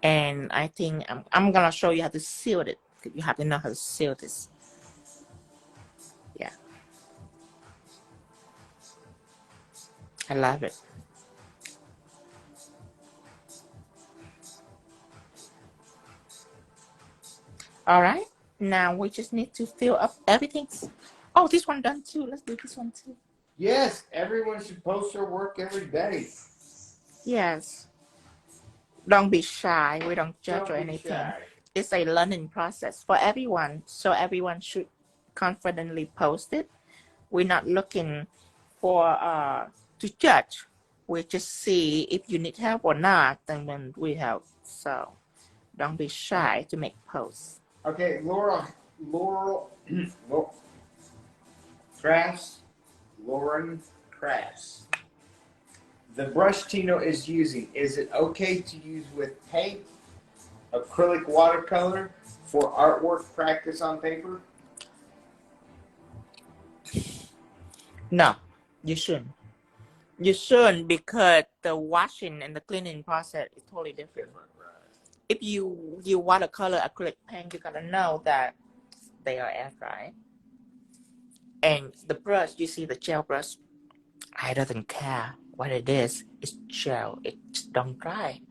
Speaker 1: And I think I'm gonna show you how to seal it. You have to know how to seal this. Yeah. I love it. All right. Now we just need to fill up everything. Oh, this one done too. Let's do this one too.
Speaker 2: Yes, everyone should post their work every day.
Speaker 1: Yes. Don't be shy. We don't judge or anything.
Speaker 2: Shy.
Speaker 1: It's a learning process for everyone. So everyone should confidently post it. We're not looking for to judge. We just see if you need help or not, and then we help. So don't be shy to make posts.
Speaker 2: Okay, Laurel Crafts, Lauren Crafts. The brush Tino is using, is it okay to use with paint, acrylic watercolor for artwork practice on paper?
Speaker 1: No, you shouldn't. You shouldn't, because the washing and the cleaning process is totally different. If you watercolor acrylic paint, you gotta know that they are air dry. And the brush, you see the gel brush, I doesn't care what it is. It's gel. It just don't dry.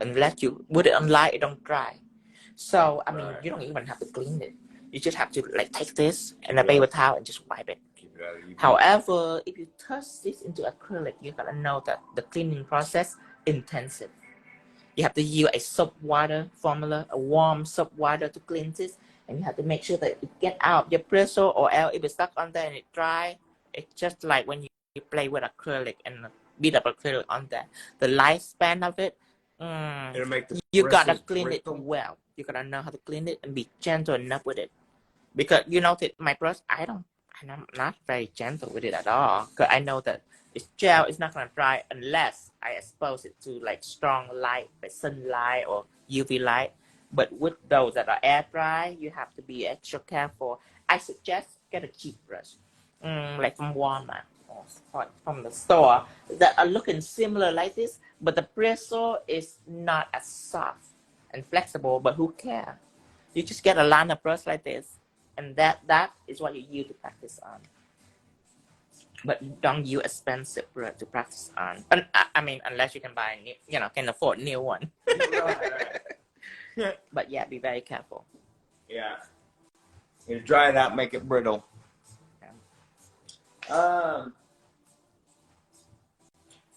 Speaker 1: Unless you put it on light, it don't dry. So, I mean, you don't even have to clean it. You just have to like take this and a paper towel and just wipe it. However, if you touch this into acrylic, you gotta know that the cleaning process intensive. You have to use a soap water formula, a warm soap water to clean this, and you have to make sure that it get out your bristle, or else if it's stuck on there and it dry, it's just like when you play with acrylic and beat up acrylic on there. The lifespan of it,
Speaker 2: It'll make the
Speaker 1: you gotta
Speaker 2: bristles
Speaker 1: clean
Speaker 2: brittle.
Speaker 1: it well. You gotta know how to clean it and be gentle enough with it. Because you know that my brush, I'm not very gentle with it at all. Because I know that this gel is not gonna dry unless I expose it to like strong light, like sunlight or UV light. But with those that are air dry, you have to be extra careful. I suggest get a cheap brush, like from Walmart or from the store, that are looking similar like this, but the bristle is not as soft and flexible. But who cares? You just get a liner brush like this, and that is what you use to practice on. But don't use expensive brush to practice on. And I mean, unless you can buy a new, can afford a new one.
Speaker 2: Right.
Speaker 1: But yeah, be very careful.
Speaker 2: Yeah. You dry it out, make it brittle. I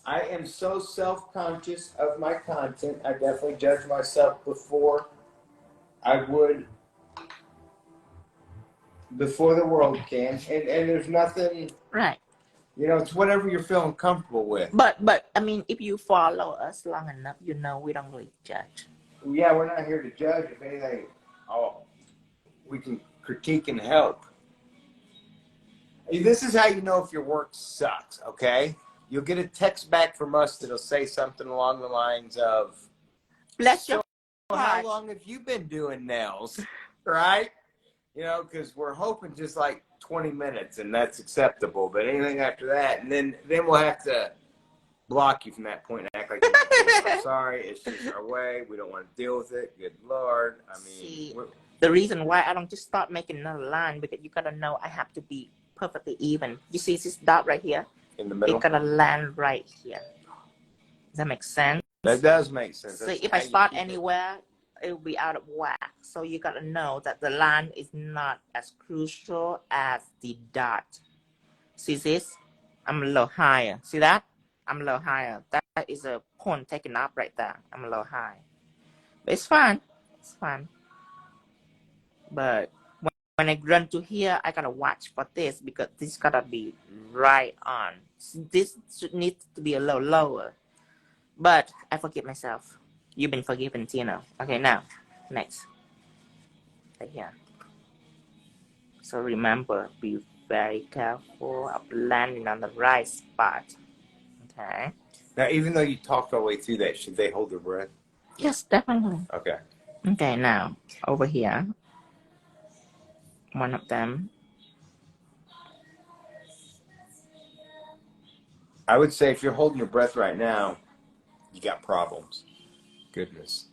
Speaker 2: am so self-conscious of my content. I definitely judge myself before I would, before the world can. And there's nothing,
Speaker 1: Right.
Speaker 2: it's whatever you're feeling comfortable with.
Speaker 1: But I mean, if you follow us long enough, you know we don't really judge.
Speaker 2: Yeah, we're not here to judge. If anything, we can critique and help. This is how you know if your work sucks, okay? You'll get a text back from us that'll say something along the lines of,
Speaker 1: Bless your
Speaker 2: how
Speaker 1: heart.
Speaker 2: long have you been doing nails? Right? Because we're hoping just like 20 minutes, and that's acceptable. But anything after that, and then we'll have to block you from that point and act like I'm sorry. It's just our way. We don't want to deal with it. Good Lord. I mean,
Speaker 1: see, the reason why I don't just start making another line, because you gotta know I have to be perfectly even. You see this dot right here?
Speaker 2: In the middle.
Speaker 1: It gotta land right here. Does that make sense?
Speaker 2: That does make sense.
Speaker 1: So if I start anywhere, it will be out of whack. So you gotta know that the line is not as crucial as the dot. See this? I'm a little higher. See that? I'm a little higher. That is a point taken up right there. I'm a little high. But it's fine. It's fine. But when I run to here, I gotta watch for this, because this gotta be right on. This needs to be a little lower. But I forgive myself. You've been forgiven, Tino. Okay, now, next. Right here. So remember, be very careful of landing on the right spot. Okay.
Speaker 2: Now, even though you talked all the way through that, should they hold their breath?
Speaker 1: Yes, definitely.
Speaker 2: Okay.
Speaker 1: Okay, now, over here. One of them.
Speaker 2: I would say if you're holding your breath right now, you got problems. Goodness.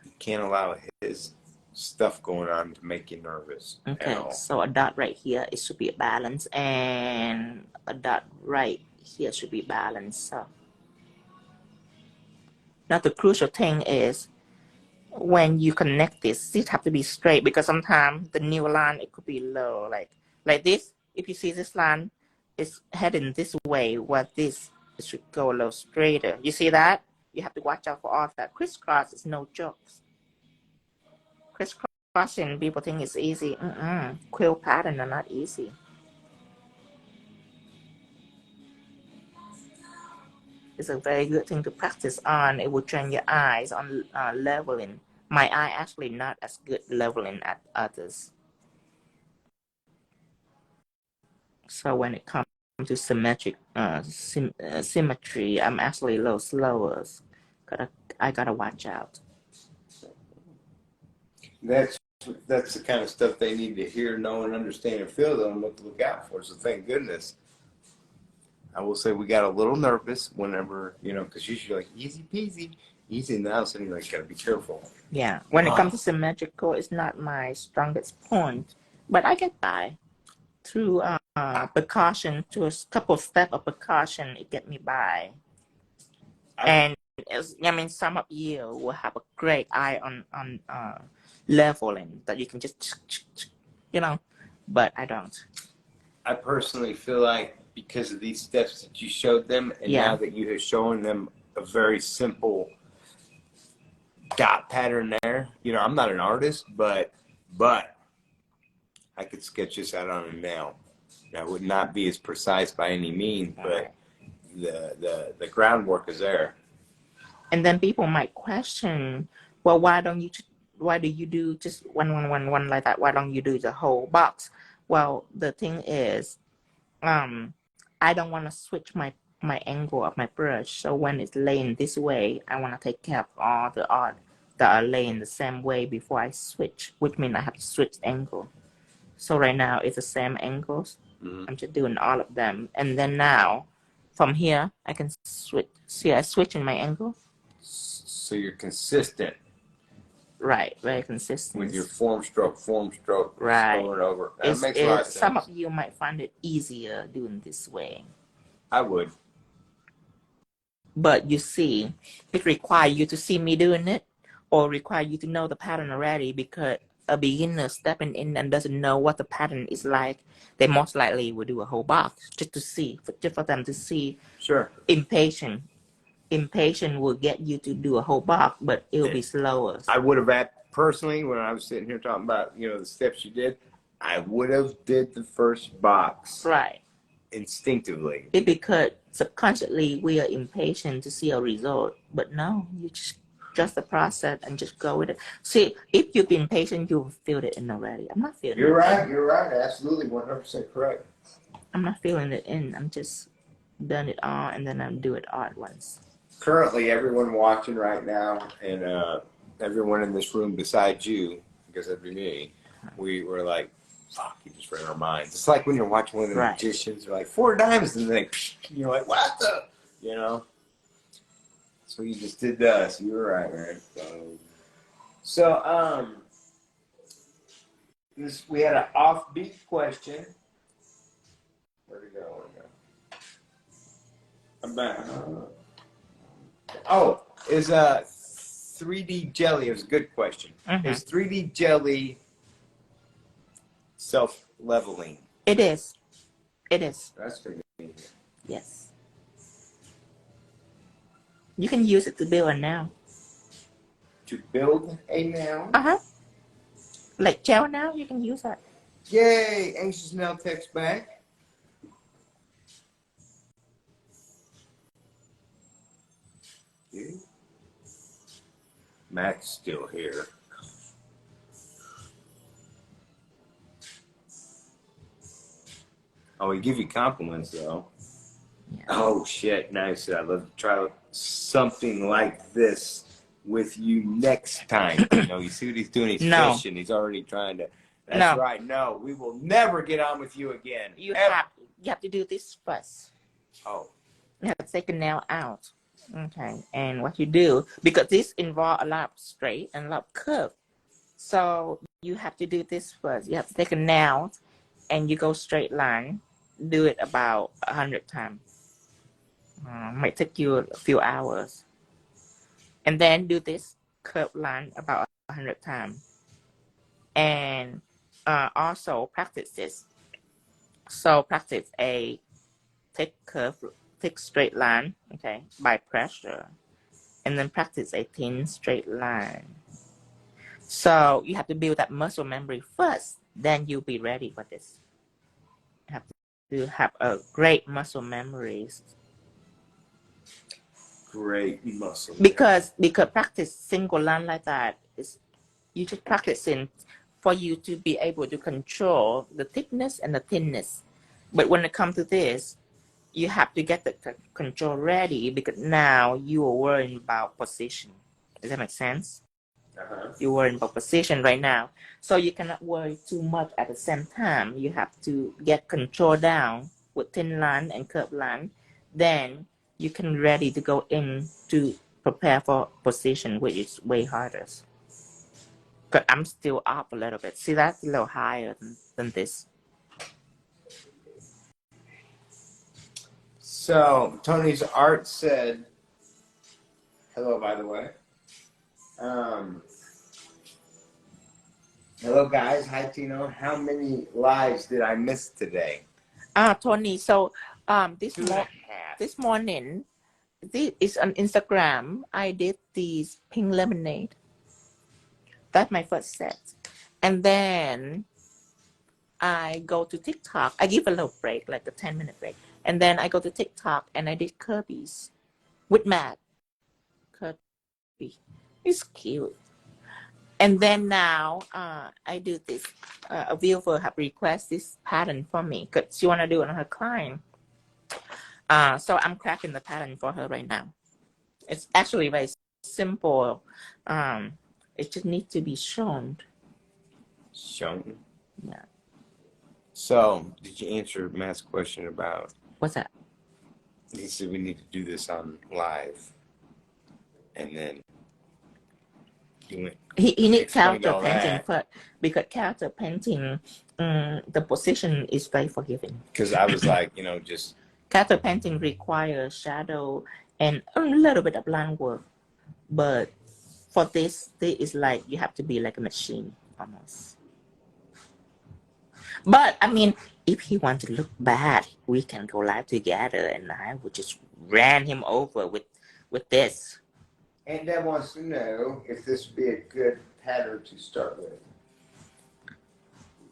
Speaker 2: You can't allow his stuff going on to make you nervous.
Speaker 1: Okay, so a dot right here, it should be balanced, and a dot right here should be balanced. So now the crucial thing is, when you connect this, it have to be straight, because sometimes the new line, it could be low, like this. If you see this line, it's heading this way, where this, it should go a little straighter. You see that? You have to watch out for all that. Crisscross is no jokes. Crisscrossing, people think it's easy. Quill pattern are not easy. It's a very good thing to practice on. It will train your eyes on leveling. My eye actually not as good leveling as others. So when it comes to symmetry, I'm actually a little slower. I gotta watch out.
Speaker 2: That's the kind of stuff they need to hear, know, and understand and feel, and what to look out for. So thank goodness. I will say we got a little nervous whenever, because usually like easy peasy, easy now, so you gotta be careful.
Speaker 1: Yeah, when it comes to symmetrical, it's not my strongest point, but I get by through precaution, to a couple of steps of precaution. It get me by. And some of you will have a great eye on leveling that you can just, but I don't.
Speaker 2: I personally feel like, because of these steps that you showed them, and now that you have shown them a very simple dot pattern there, I'm not an artist, but I could sketch this out on a nail. That would not be as precise by any means, but the groundwork is there.
Speaker 1: And then people might question, well, why do you do just one like that? Why don't you do the whole box? Well, the thing is, I don't want to switch my angle of my brush. So when it's laying this way, I want to take care of all the art that are laying the same way before I switch, which means I have to switch angle. So right now it's the same angles. I'm just doing all of them. And then now from here, I can switch. See, I switch in my angle.
Speaker 2: So you're consistent.
Speaker 1: Right, very consistent.
Speaker 2: With your form stroke,
Speaker 1: right.
Speaker 2: Over and over. That makes a lot of sense.
Speaker 1: Some of you might find it easier doing this way.
Speaker 2: I would.
Speaker 1: But you see, it requires you to see me doing it, or require you to know the pattern already, because a beginner stepping in and doesn't know what the pattern is like, they most likely will do a whole box just to see, just for them to see.
Speaker 2: Sure.
Speaker 1: Impatient will get you to do a whole box, but it'll be slower.
Speaker 2: I would have personally, when I was sitting here talking about, you know, the steps you did, I would have did the first box.
Speaker 1: Right.
Speaker 2: Instinctively.
Speaker 1: It's because subconsciously we are impatient to see a result, but no, you just the process and just go with it. See, if you've been patient, you'll feel it in already. I'm not feeling it.
Speaker 2: You're right. Absolutely, 100% correct.
Speaker 1: I'm not feeling it in. I'm just done it all, and then I'm do it all at once.
Speaker 2: Currently, everyone watching right now, and everyone in this room besides you, because that'd be me, we were like, fuck, you just read our minds. It's like when you're watching one of the magicians, you're like, 4 dimes, and then you're like, what the? You know? So you just did that. So you were right, man. So we had an offbeat question. Where'd it go? Is 3D jelly? It was a good question. Is 3D jelly self-leveling?
Speaker 1: It is. It is.
Speaker 2: That's pretty good.
Speaker 1: Yes. You can use it to build a nail.
Speaker 2: To build a nail?
Speaker 1: Like gel nail, you can use that.
Speaker 2: Yay! Anxious Nail text back. Okay. Matt's still here. Oh, he give you compliments though. Yeah. Oh shit! Nice. I'd love to try something like this with you next time. You know, you see what he's doing? He's fishing. He's already trying to. That's right. No, we will never get on with you again.
Speaker 1: You have to do this first.
Speaker 2: Oh.
Speaker 1: You have to take a nail out. Okay. And what you do, because this involves a lot of straight and a lot of curve, so you have to do this first. You have to take a nail, and you go straight line. Do it about 100 times. Might take you a few hours. And then do this curved line about 100 times. And also practice this. So practice a thick straight line, okay, by pressure. And then practice a thin straight line. So you have to build that muscle memory first. Then you'll be ready for this. You have to have a great muscle memories.
Speaker 2: Great muscle.
Speaker 1: Because practice single line like that is you just practicing for you to be able to control the thickness and the thinness. But when it comes to this, you have to get the control ready because now you are worrying about position. Does that make sense? You're worrying about position right now. So you cannot worry too much at the same time. You have to get control down with thin line and curved line. Then you can ready to go in to prepare for position, which is way harder. But I'm still up a little bit. See, that's a little higher than this.
Speaker 2: So Tony's art said, hello, by the way. Hello, guys. Hi, Tino. How many lives did I miss today?
Speaker 1: Tony, so this morning, this is on Instagram. I did these pink lemonade. That's my first set. And then I go to TikTok. I give a little break, like a 10-minute break. And then I go to TikTok and I did Kirby's with Matt. Kirby. It's cute. And then now I do this. A viewer have requested this pattern for me because she want to do it on her client. So I'm crafting the pattern for her right now. It's actually very simple. It just needs to be shown.
Speaker 2: Shown?
Speaker 1: Yeah.
Speaker 2: So, did you answer Matt's question about...
Speaker 1: What's that?
Speaker 2: He said we need to do this on live. And then...
Speaker 1: He needs character painting first, because character painting, the position is very forgiving.
Speaker 2: Because I was like, you know, just...
Speaker 1: Character painting requires shadow and a little bit of line work. But for this is like, you have to be like a machine. almost. But I mean, if he wants to look bad, we can go live together, and I would just ran him over with this.
Speaker 2: And Deb wants to know if this would be a good pattern to start with.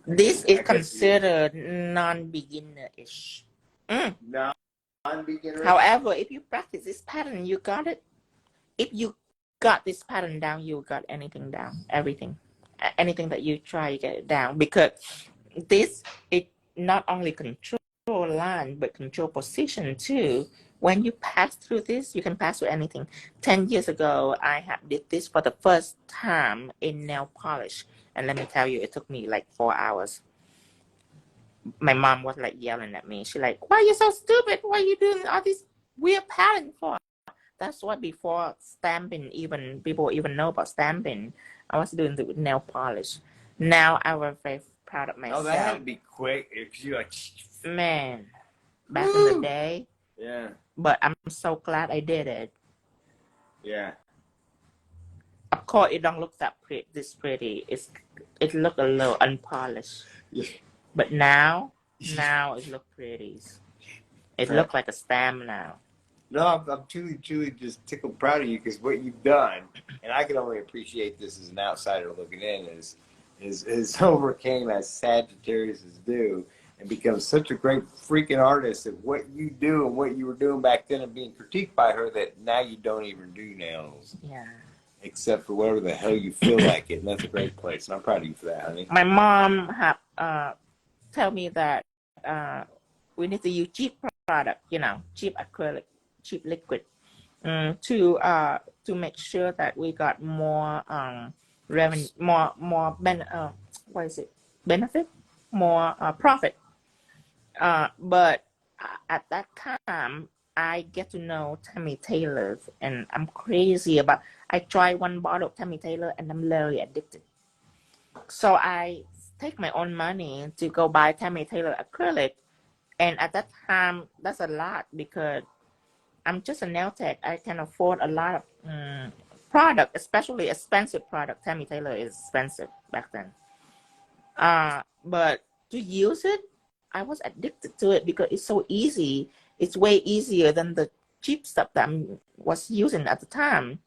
Speaker 1: This is considered non-beginner-ish.
Speaker 2: Non-beginner.
Speaker 1: However, if you practice this pattern, you got it. If you got this pattern down, you got anything down. Everything. Anything that you try, you get it down. Because this, it not only control line, but control position too. When you pass through this, you can pass through anything. 10 years ago, I did this for the first time in nail polish. And let me tell you, it took me like 4 hours. My mom was like yelling at me. She's like, why are you so stupid? Why are you doing all this weird pattern for? That's why before stamping, even people even know about stamping, I was doing it with nail polish. Now I was very proud of myself.
Speaker 2: Oh, that had to be quick. Because you like,
Speaker 1: man, back in the day.
Speaker 2: Yeah.
Speaker 1: But I'm so glad I did it.
Speaker 2: Yeah.
Speaker 1: Of course, it don't look that pretty. This pretty. It look a little unpolished.
Speaker 2: Yeah.
Speaker 1: But now it look pretty. It look like a stamp now.
Speaker 2: No, I'm truly just tickled proud of you because what you've done, and I can only appreciate this as an outsider looking in, is overcame as Sagittarius do and become such a great freaking artist at what you do and what you were doing back then and being critiqued by her that now you don't even do nails.
Speaker 1: Yeah.
Speaker 2: Except for whatever the hell you feel like it, and that's a great place. And I'm proud of you for that, honey.
Speaker 1: My mom tell me that we need to use cheap product, cheap acrylic, cheap liquid, to make sure that we got more revenue, benefit, more profit. But at that time, I get to know Tammy Taylor, and I'm crazy about. I try one bottle of Tammy Taylor, and I'm literally addicted. So I take my own money to go buy Tammy Taylor acrylic, and at that time, that's a lot because I'm just a nail tech. I can afford a lot of product, especially expensive product. Tammy Taylor is expensive back then. But to use it, I was addicted to it because it's so easy. It's way easier than the cheap stuff that I was using at the time.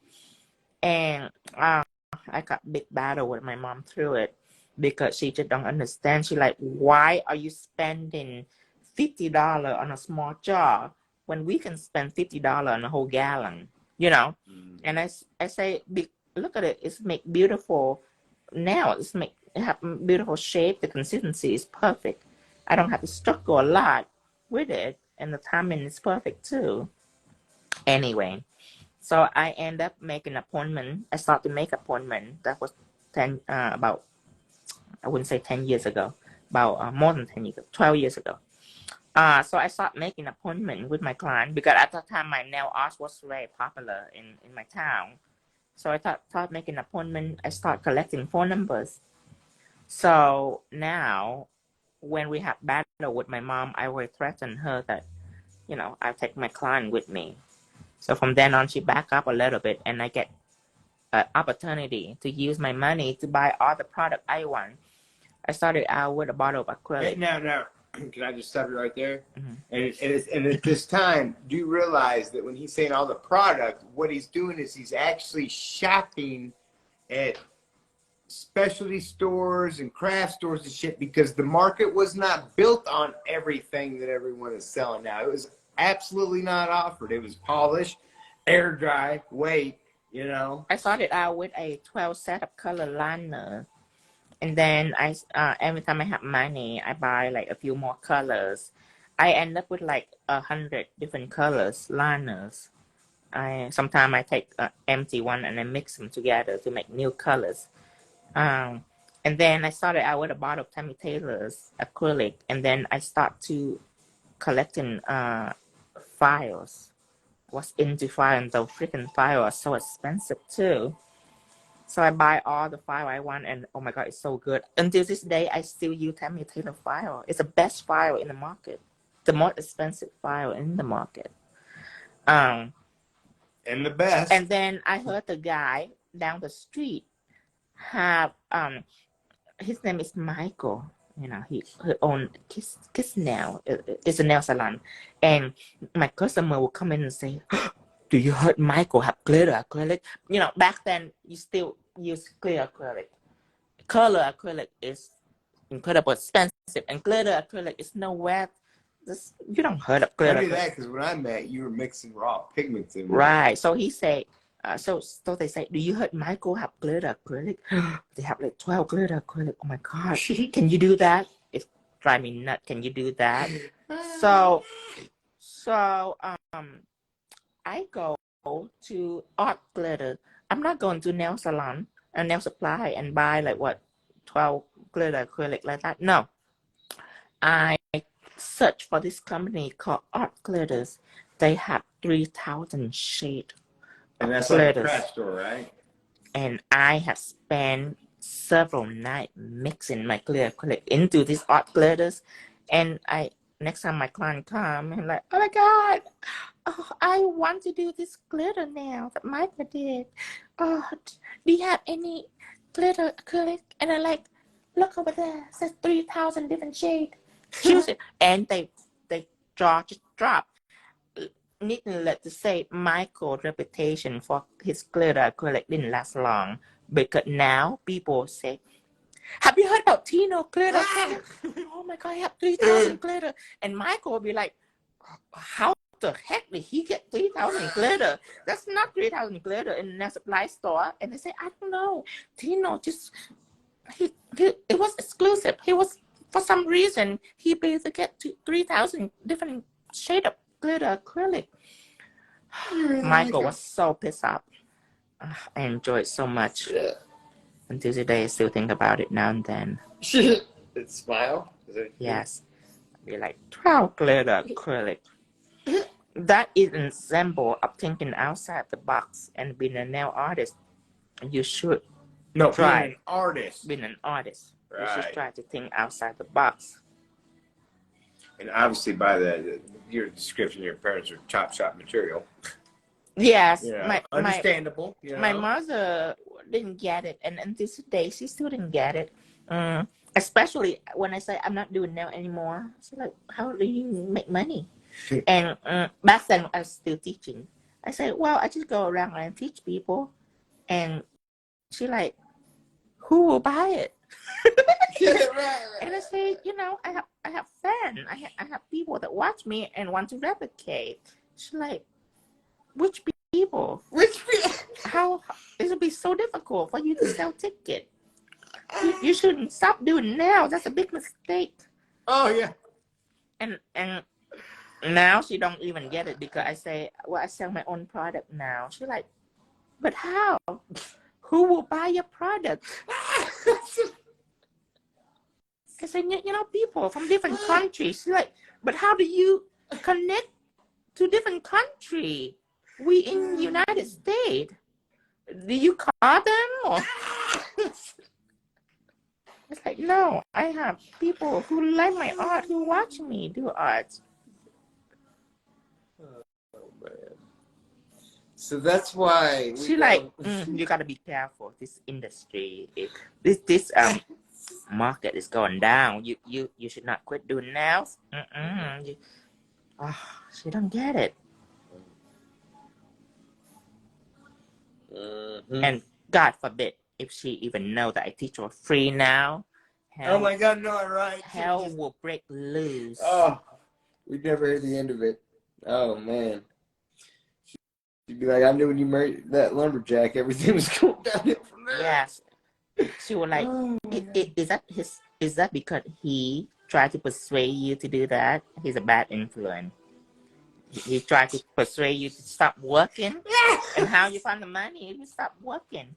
Speaker 1: And I got big battle with my mom through it because she just don't understand. She like, why are you spending $50 on a small jar when we can spend $50 on a whole gallon? And I say, look at it. It's make beautiful nails. It have beautiful shape. The consistency is perfect. I don't have to struggle a lot with it, and the timing is perfect too. Anyway, so I end up making an appointment. I started to make appointment. That was about, I wouldn't say 10 years ago, about more than 10 years ago, 12 years ago. So I started making an appointment with my client because at that time my nail art was very popular in my town. So I thought making an appointment. I start collecting phone numbers. So now, when we have battle with my mom, I will threaten her that, I'll take my client with me. So from then on, she back up a little bit, and I get an opportunity to use my money to buy all the product I want. I started out with a bottle of acrylic.
Speaker 2: Now, can I just stop you right there?
Speaker 1: Mm-hmm.
Speaker 2: And at this time, do you realize that when he's saying all the product, what he's doing is he's actually shopping at specialty stores and craft stores and shit because the market was not built on everything that everyone is selling now. It was absolutely not offered. It was polished, air dry, weight,
Speaker 1: I started out with a 12 set of color liner. And then every time I have money, I buy like a few more colors. I end up with like 100 different colors, liners. Sometimes I take an empty one and I mix them together to make new colors. And then I started out with a bottle of Tammy Taylor's acrylic, and then I start to collecting files. Was into files, and the freaking files are so expensive too. So I buy all the file I want, and oh my god, it's so good. Until this day, I still use Tammy Taylor file. It's the best file in the market, the most expensive file in the market.
Speaker 2: And the best.
Speaker 1: And then I heard the guy down the street have his name is Michael. You know, he own Kiss Nail. It's a nail salon, and my customer will come in and say, "Do you heard Michael have glitter acrylic?" You know, back then you still use clear acrylic. Color acrylic is incredibly expensive, and glitter acrylic is nowhere. You don't heard of glitter.
Speaker 2: Tell me that, because when I met you were mixing raw pigments in.
Speaker 1: Right. So he said, so they say, do you heard Michael have glitter acrylic? They have like 12 glitter acrylic. Oh my God. Can you do that? It's driving me nuts. Can you do that? So I go to art glitter. I'm not going to nail salon and nail supply and buy like what 12 glitter acrylic like that. No. I search for this company called Art Glitters. They have 3,000 shades.
Speaker 2: And that's
Speaker 1: glitters.
Speaker 2: Like a craft store, right?
Speaker 1: And I have spent several nights mixing my glitter acrylic into these art glitters. And next time my client come, I'm like, oh my God, I want to do this glitter now that Michael did. Oh, do you have any glitter acrylic? And I like, look over there, it says 3,000 different shades. Choose it. And they just drop. Needless to say, Michael's reputation for his glitter acrylic didn't last long, because now people say, have you heard about Tino glitter? Oh my God, I have 3,000 glitter. And Michael will be like, how the heck did he get 3,000 glitter? That's not 3,000 glitter in a supply store. And they say, I don't know. Tino just, it was exclusive. He was, for some reason, he be able to get 3,000 different shades of glitter acrylic. Michael was so pissed off. I enjoyed so much. Until today, I still think about it now and then.
Speaker 2: It smile?
Speaker 1: Yes. Be like, 12 glitter acrylic. That is an example of thinking outside the box and being a nail artist. You should try.
Speaker 2: Being an artist.
Speaker 1: Being an artist.
Speaker 2: Right.
Speaker 1: You should try to think outside the box.
Speaker 2: And obviously, by your description, your parents are chop shop material.
Speaker 1: Yes,
Speaker 2: yeah. Understandable.
Speaker 1: My mother didn't get it, and until today, she still didn't get it. Especially when I say I'm not doing nail anymore. She's like, how do you make money? And back then, I was still teaching. I said, well, I just go around and teach people. And she like, who will buy it? And I say, you know, I have fans. I have people that watch me and want to replicate. She's like, which people?
Speaker 2: Which people?
Speaker 1: How it would be so difficult for you to sell tickets. You shouldn't stop doing now. That's a big mistake.
Speaker 2: Oh yeah.
Speaker 1: And now she don't even get it, because I say, well, I sell my own product now. She's like, but how? Who will buy your product? I said, you know, people from different countries. She's like, but how do you connect to different countries? We in the United States. Do you call them? Or? It's like, no, I have people who like my art, who watch me do art.
Speaker 2: Oh man. So that's why
Speaker 1: She like, you gotta be careful. This industry, this market is going down. You should not quit doing nails. She don't get it. And God forbid if she even know that I teach for free now.
Speaker 2: Oh my God, no, right.
Speaker 1: Hell will break loose.
Speaker 2: Oh, we'd never hear the end of it. Oh man. She'd be like, I knew when you married that lumberjack, everything was going down from there.
Speaker 1: Yes. She was like, is that because he tried to persuade you to do that? He's a bad influence. He tried to persuade you to stop working. And how you find the money if you stop working?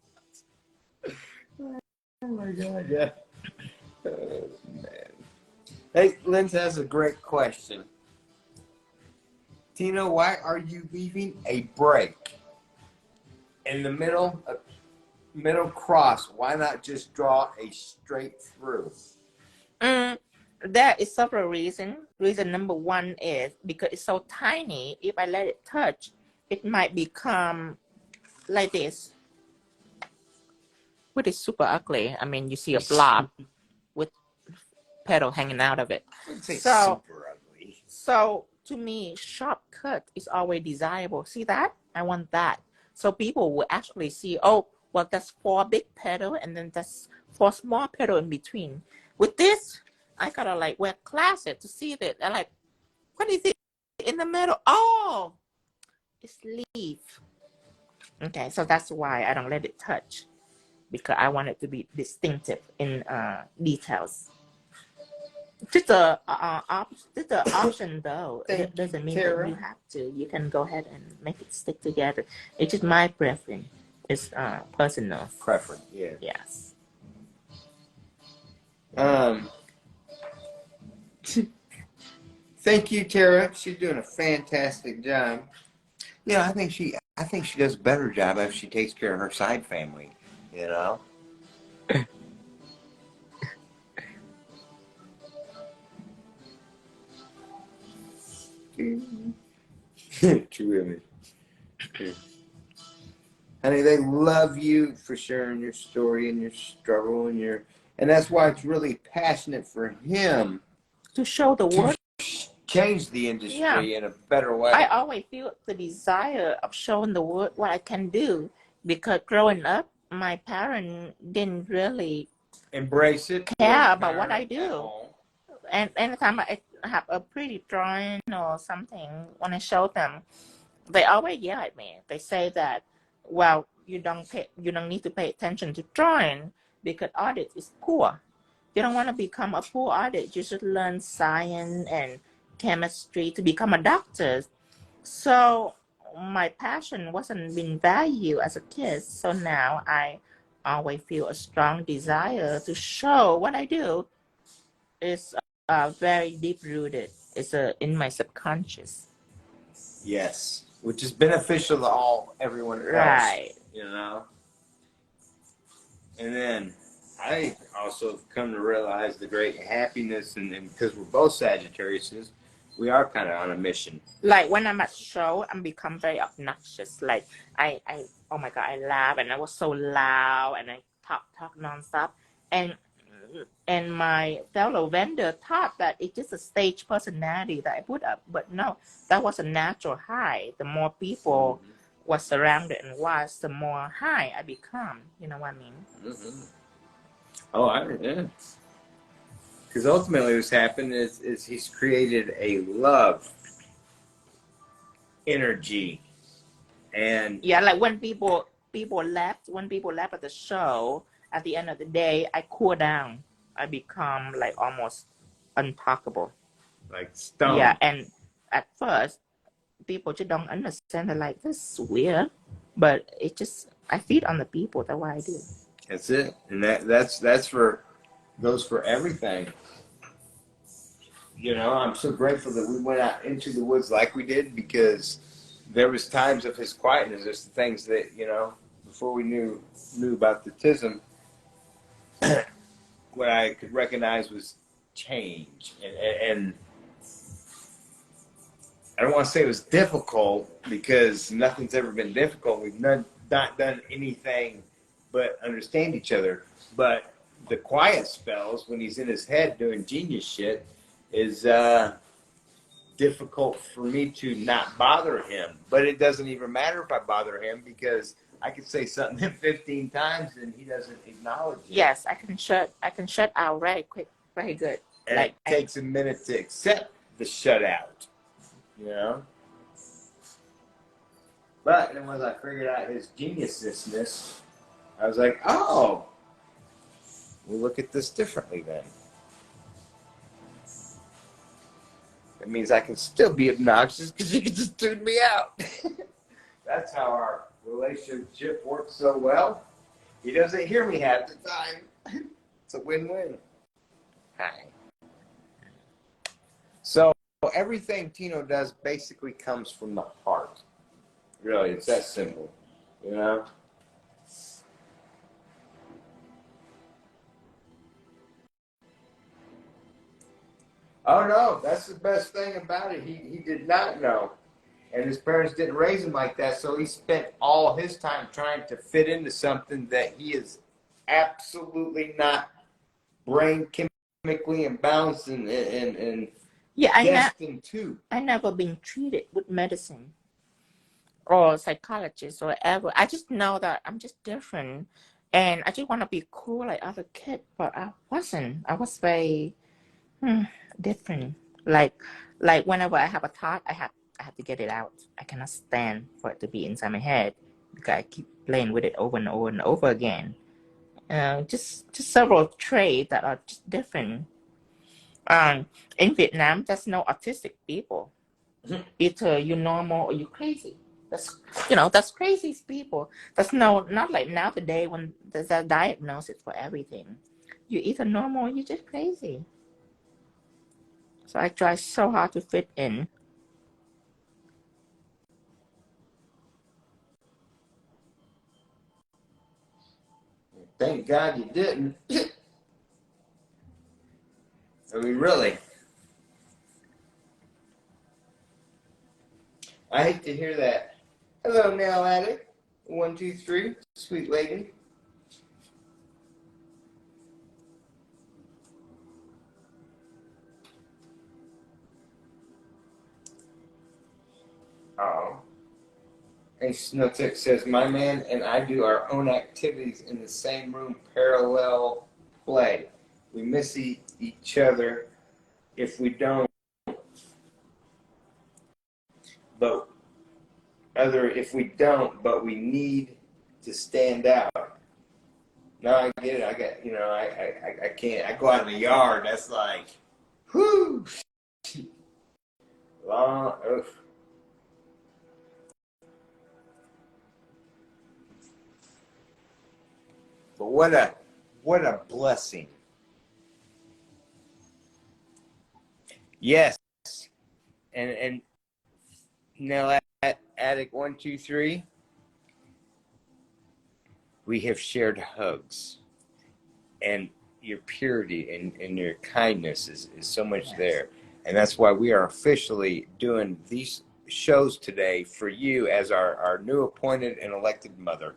Speaker 2: Oh my God, yeah. Oh, man. Hey, Linz has a great question. Tino, why are you leaving a break in the middle cross? Why not just draw a straight through?
Speaker 1: There is several reasons. Reason number one is because it's so tiny. If I let it touch, it might become like this, which is super ugly. I mean, you see a blob. petal hanging out of it.
Speaker 2: I wouldn't say
Speaker 1: So,
Speaker 2: super ugly.
Speaker 1: so to me, sharp cut is always desirable. See that? I want that. So people will actually see, oh, well, that's 4 big petal, and then that's 4 small petal in between. With this, I gotta like wear glasses to see that. I like, what is it in the middle? Oh, it's leaf. Okay, so that's why I don't let it touch, because I want it to be distinctive in details. Just a option though.
Speaker 2: Thank
Speaker 1: It doesn't
Speaker 2: you,
Speaker 1: mean that
Speaker 2: Tara.
Speaker 1: you have to. You can go ahead and make it stick together. It's just my preference. It's personal.
Speaker 2: Preference, yeah.
Speaker 1: Yes.
Speaker 2: Thank you, Tara. She's doing a fantastic job. You know, I think she does a better job if she takes care of her side family. You know. True image. Honey, they love you for sharing your story and your struggle and that's why it's really passionate for him
Speaker 1: To show the world.
Speaker 2: change the industry in a better way.
Speaker 1: I always feel the desire of showing the world what I can do, because growing up, my parents didn't really
Speaker 2: Embrace it.
Speaker 1: care about what I do. And anytime I have a pretty drawing or something, when I show them, they always yell at me. They say that, well, you don't need to pay attention to drawing because artist is poor. You don't want to become a poor artist. You should learn science and chemistry to become a doctor. So my passion wasn't being valued as a kid. So now I always feel a strong desire to show what I do is very deep rooted. It's in my subconscious.
Speaker 2: Yes, which is beneficial to everyone else.
Speaker 1: Right.
Speaker 2: You know. And then I also have come to realize the great happiness, and because we're both Sagittariuses, we are kind of on a mission.
Speaker 1: Like when I'm at show, I'm become very obnoxious. Like I oh my god, I laugh and I was so loud and I talk nonstop, and my fellow vendor thought that it's just a stage personality that I put up, but no, that was a natural high. The more people was surrounded and watched, the more high I become. You know what I mean?
Speaker 2: Mm-hmm. Oh, yeah. Because ultimately what's happened is he's created a love energy. And
Speaker 1: yeah, like when people left at the show, at the end of the day, I cool down. I become like almost untalkable.
Speaker 2: Like stone.
Speaker 1: Yeah, and at first, people just don't understand. They're like, this is weird. But it just, I feed on the people. That's what I do.
Speaker 2: That's it. And that's goes for everything. You know, I'm so grateful that we went out into the woods like we did, because there was times of his quietness. There's things that, you know, before we knew about the tism, what I could recognize was change. And I don't want to say it was difficult, because nothing's ever been difficult. We've not done anything but understand each other. But the quiet spells, when he's in his head doing genius shit, is difficult for me to not bother him. But it doesn't even matter if I bother him, because I could say something 15 times and he doesn't acknowledge it.
Speaker 1: Yes, I can shut out very quick, very good.
Speaker 2: And like, it takes a minute to accept the shutout, you know? But then once I figured out his geniusness, I was like, oh, we'll look at this differently then. It means I can still be obnoxious, because you can just tune me out. That's how our relationship works so well. He doesn't hear me half the time. It's a win-win. Hi. So everything Tino does basically comes from the heart. Really, it's that simple, you know? Oh no, that's the best thing about it. He did not know. And his parents didn't raise him like that, so he spent all his time trying to fit into something that he is absolutely not brain chemically imbalanced and
Speaker 1: Yeah,
Speaker 2: destined to.
Speaker 1: I never been treated with medicine or psychologist or whatever. I just know that I'm just different, and I just want to be cool like other kids, but I wasn't. I was very different. Like, whenever I have a thought, I have to get it out. I cannot stand for it to be inside my head because I keep playing with it over and over and over again. Just several traits that are just different. In Vietnam, there's no autistic people. Either you're normal or you're crazy. That's crazy people. That's not like now today when there's a diagnosis for everything. You're either normal or you're just crazy. So I try so hard to fit in.
Speaker 2: Thank God you didn't. I mean, really. I hate to hear that. Hello, nail addict. 123, sweet lady. Oh. And Snowtick says, my man and I do our own activities in the same room, parallel play. We miss each other if we don't, but but we need to stand out. No, I get it. I got, I can't. I go out in the yard. That's like, whoo, long. Oof. But what a blessing. Yes, and now at Attic 123, we have shared hugs, and your purity and your kindness is so much there, and that's why we are officially doing these shows today for you as our new appointed and elected mother.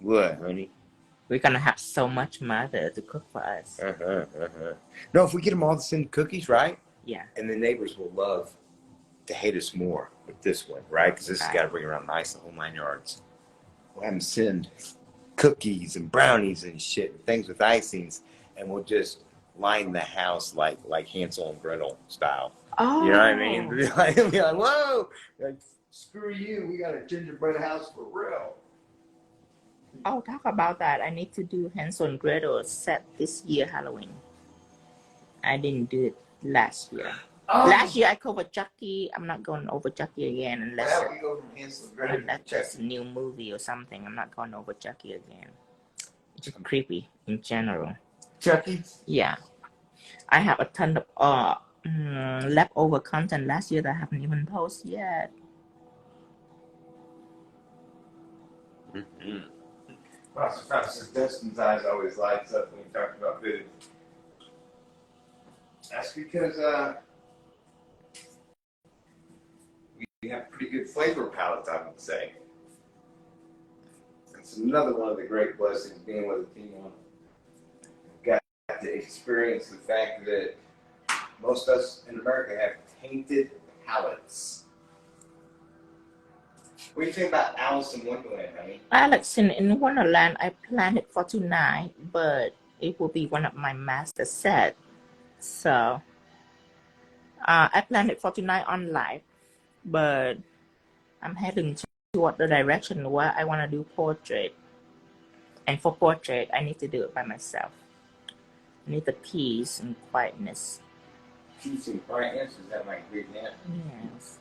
Speaker 2: What, honey?
Speaker 1: We're gonna have so much mother to cook for us.
Speaker 2: No, if we get them all to send cookies, right?
Speaker 1: Yeah.
Speaker 2: And the neighbors will love to hate us more with this one, right? Because this has got to bring around nice, the whole 9 yards. We'll have them send cookies and brownies and shit, and things with icings, and we'll just line the house like Hansel and Gretel style.
Speaker 1: Oh.
Speaker 2: You know what I mean? Be like, whoa, like, screw you, we got a gingerbread house for real.
Speaker 1: Oh, talk about that. I need to do Hansel and Gretel set this year Halloween. I didn't do it last year. Last year I covered Chucky. I'm not going over Chucky again unless
Speaker 2: we go from Hansel and Gretel to
Speaker 1: it's a new movie or something. I'm not going over Chucky again. It's just creepy in general.
Speaker 2: Chucky?
Speaker 1: Yeah. I have a ton of leftover content last year that I haven't even posted yet.
Speaker 2: Mm-hmm. Professor Destin's eyes always lights up when we talk about food. That's because we have pretty good flavor palettes, I would say. It's another one of the great blessings being with a team on. Got to experience the fact that most of us in America have tainted palates. What do you think about Alice in Wonderland, honey?
Speaker 1: Alice in Wonderland, I planned it for tonight, but it will be one of my master sets. So I planned it for tonight on live, but I'm heading toward the direction where I want to do portrait. And for portrait, I need to do it by myself. I need the peace and quietness.
Speaker 2: Peace and quietness, is that my great name?
Speaker 1: Yes.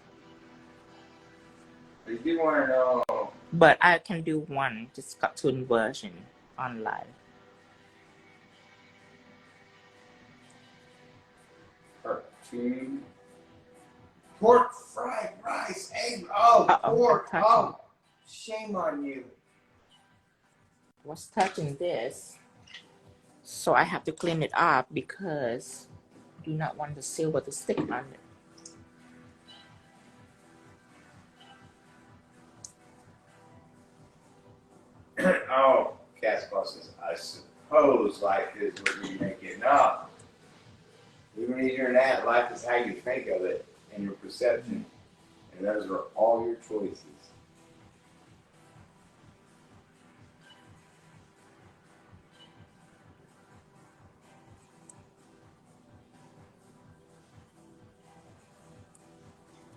Speaker 2: I do want to know.
Speaker 1: But I can do one, just cartoon version on live.
Speaker 2: Cartoon. Pork fried rice, egg. Oh, pork. Oh, shame on you.
Speaker 1: I was touching this, so I have to clean it up because I do not want the silver to stick on it.
Speaker 2: Oh, Cass says, I suppose life is what you make it. No. Even easier than that, life is how you think of it and your perception. And those are all your choices.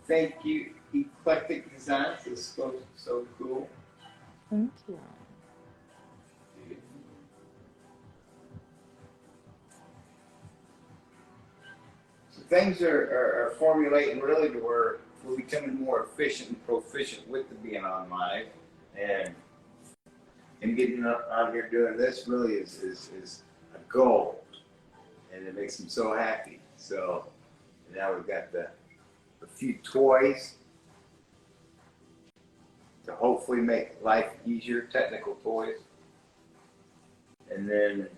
Speaker 2: Thank you, Eclectic Designs. This is so cool.
Speaker 1: Thank you.
Speaker 2: So things are formulating really to where we're becoming more efficient and proficient with the being on live. And getting out here doing this really is a goal. And it makes them so happy. So now we've got a few toys to hopefully make life easier, technical toys. And then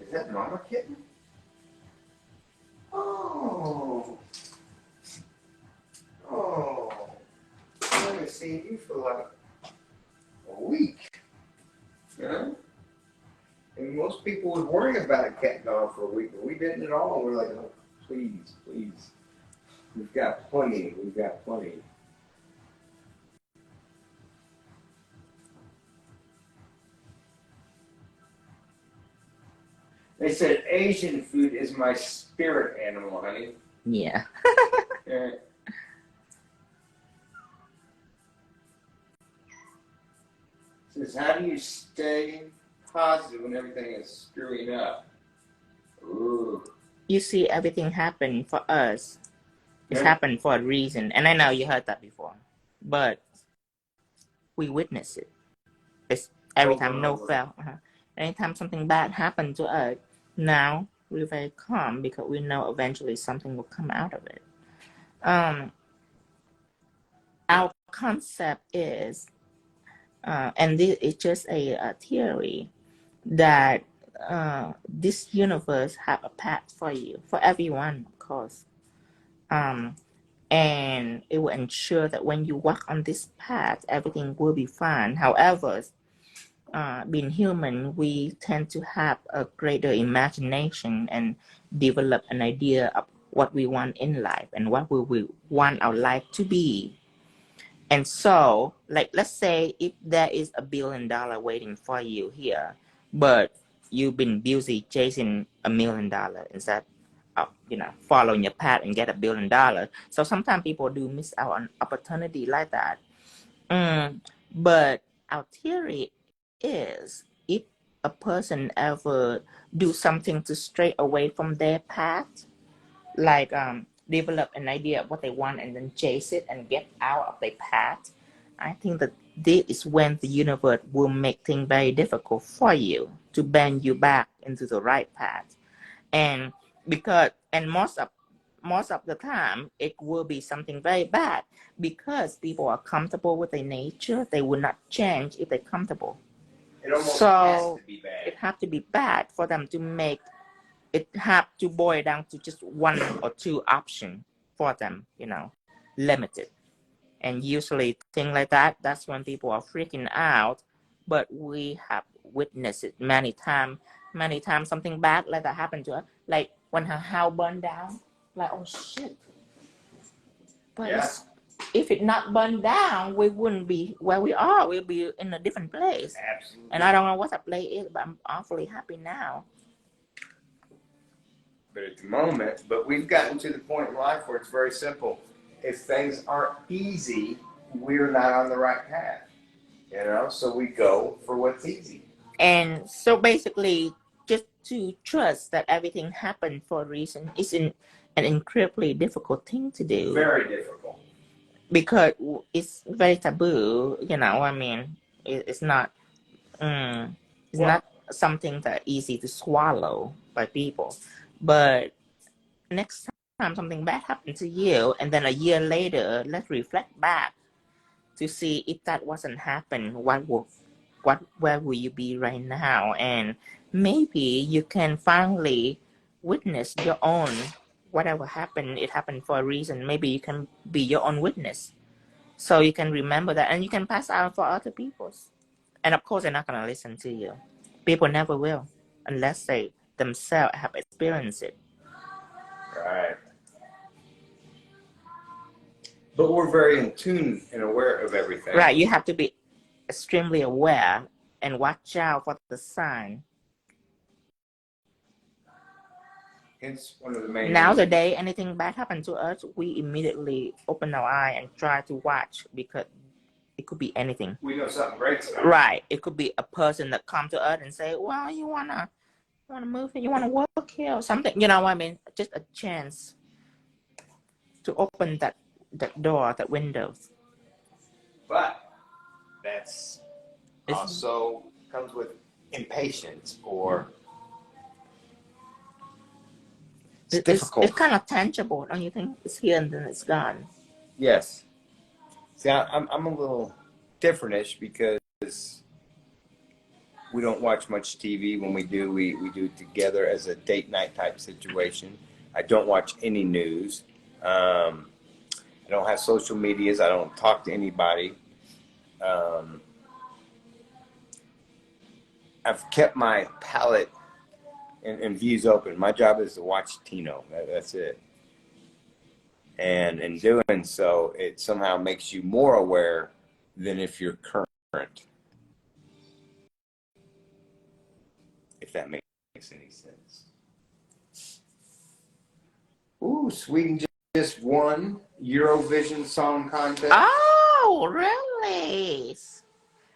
Speaker 2: is that Mama Kitten? Oh, I haven't seen you for like a week. You know? And most people would worry about a cat gone for a week, but we didn't at all. We're like, oh, please, please. We've got plenty. We've got plenty. They said Asian food is my spirit animal, honey.
Speaker 1: Yeah.
Speaker 2: Yeah. Says, how do you stay positive when everything is screwing up? Ooh.
Speaker 1: You see, everything happened for us. It's
Speaker 2: Yeah.
Speaker 1: happened for a reason. And I know you heard that before. But we witness it. It's every time anytime something bad happened to us, now we're very calm because we know eventually something will come out of it. Our concept is, and this is just a theory, that this universe have a path for you, for everyone, of course. And it will ensure that when you walk on this path, everything will be fine. However, being human, we tend to have a greater imagination and develop an idea of what we want in life and what we want our life to be. And so, like, let's say if there is $1 billion waiting for you here, but you've been busy chasing $1 million instead of, following your path and get $1 billion. So sometimes people do miss out on opportunity like that. But our theory is, if a person ever do something to stray away from their path, like develop an idea of what they want and then chase it and get out of their path, I think that this is when the universe will make things very difficult for you to bend you back into the right path. And most of the time it will be something very bad, because people are comfortable with their nature. They will not change if they're comfortable.
Speaker 2: It almost has to be bad.
Speaker 1: It have to be bad for them to make it, have to boil down to just one or two options for them, limited. And usually things like that, that's when people are freaking out. But we have witnessed it many times something bad like that happened to us. Like when her house burned down, like, oh shit. But
Speaker 2: Yeah.
Speaker 1: if it not burned down, we wouldn't be where we are. We'll be in a different place.
Speaker 2: Absolutely.
Speaker 1: And I don't know what that place is, but I'm awfully happy now.
Speaker 2: But at the moment, we've gotten to the point in life where it's very simple. If things aren't easy, we're not on the right path. So we go for what's easy.
Speaker 1: And so basically, just to trust that everything happened for a reason is an incredibly difficult thing to do.
Speaker 2: Very difficult.
Speaker 1: Because it's very taboo, it's not not something that easy to swallow by people. But next time something bad happened to you, and then a year later, let's reflect back to see if that wasn't happened, where will you be right now? And maybe you can finally witness your own, whatever happened, it happened for a reason. Maybe you can be your own witness. So you can remember that, and you can pass out for other people. And of course, they're not going to listen to you. People never will, unless they themselves have experienced it.
Speaker 2: Right. But we're very in tune and aware of everything.
Speaker 1: Right. You have to be extremely aware and watch out for the sign.
Speaker 2: Hence one of the main
Speaker 1: Nowadays, anything bad happens to us, we immediately open our eye and try to watch, because it could be anything.
Speaker 2: We know something great's coming.
Speaker 1: Right. It could be a person that come to us and say, well, you wanna move here, you wanna work here or something. You know what I mean? Just a chance to open that door, that window.
Speaker 2: But that's also comes with impatience, or it's difficult.
Speaker 1: It's kind of tangible, don't you think? It's here and then it's gone.
Speaker 2: Yes. See, I'm a little different-ish because we don't watch much TV. When we do, we do it together as a date night type situation. I don't watch any news. I don't have social medias. I don't talk to anybody. I've kept my palate and views open. My job is to watch Tino. That's it. And in doing so, it somehow makes you more aware than if you're current. If that makes any sense. Ooh, Sweden just won Eurovision Song Contest.
Speaker 1: Oh, really?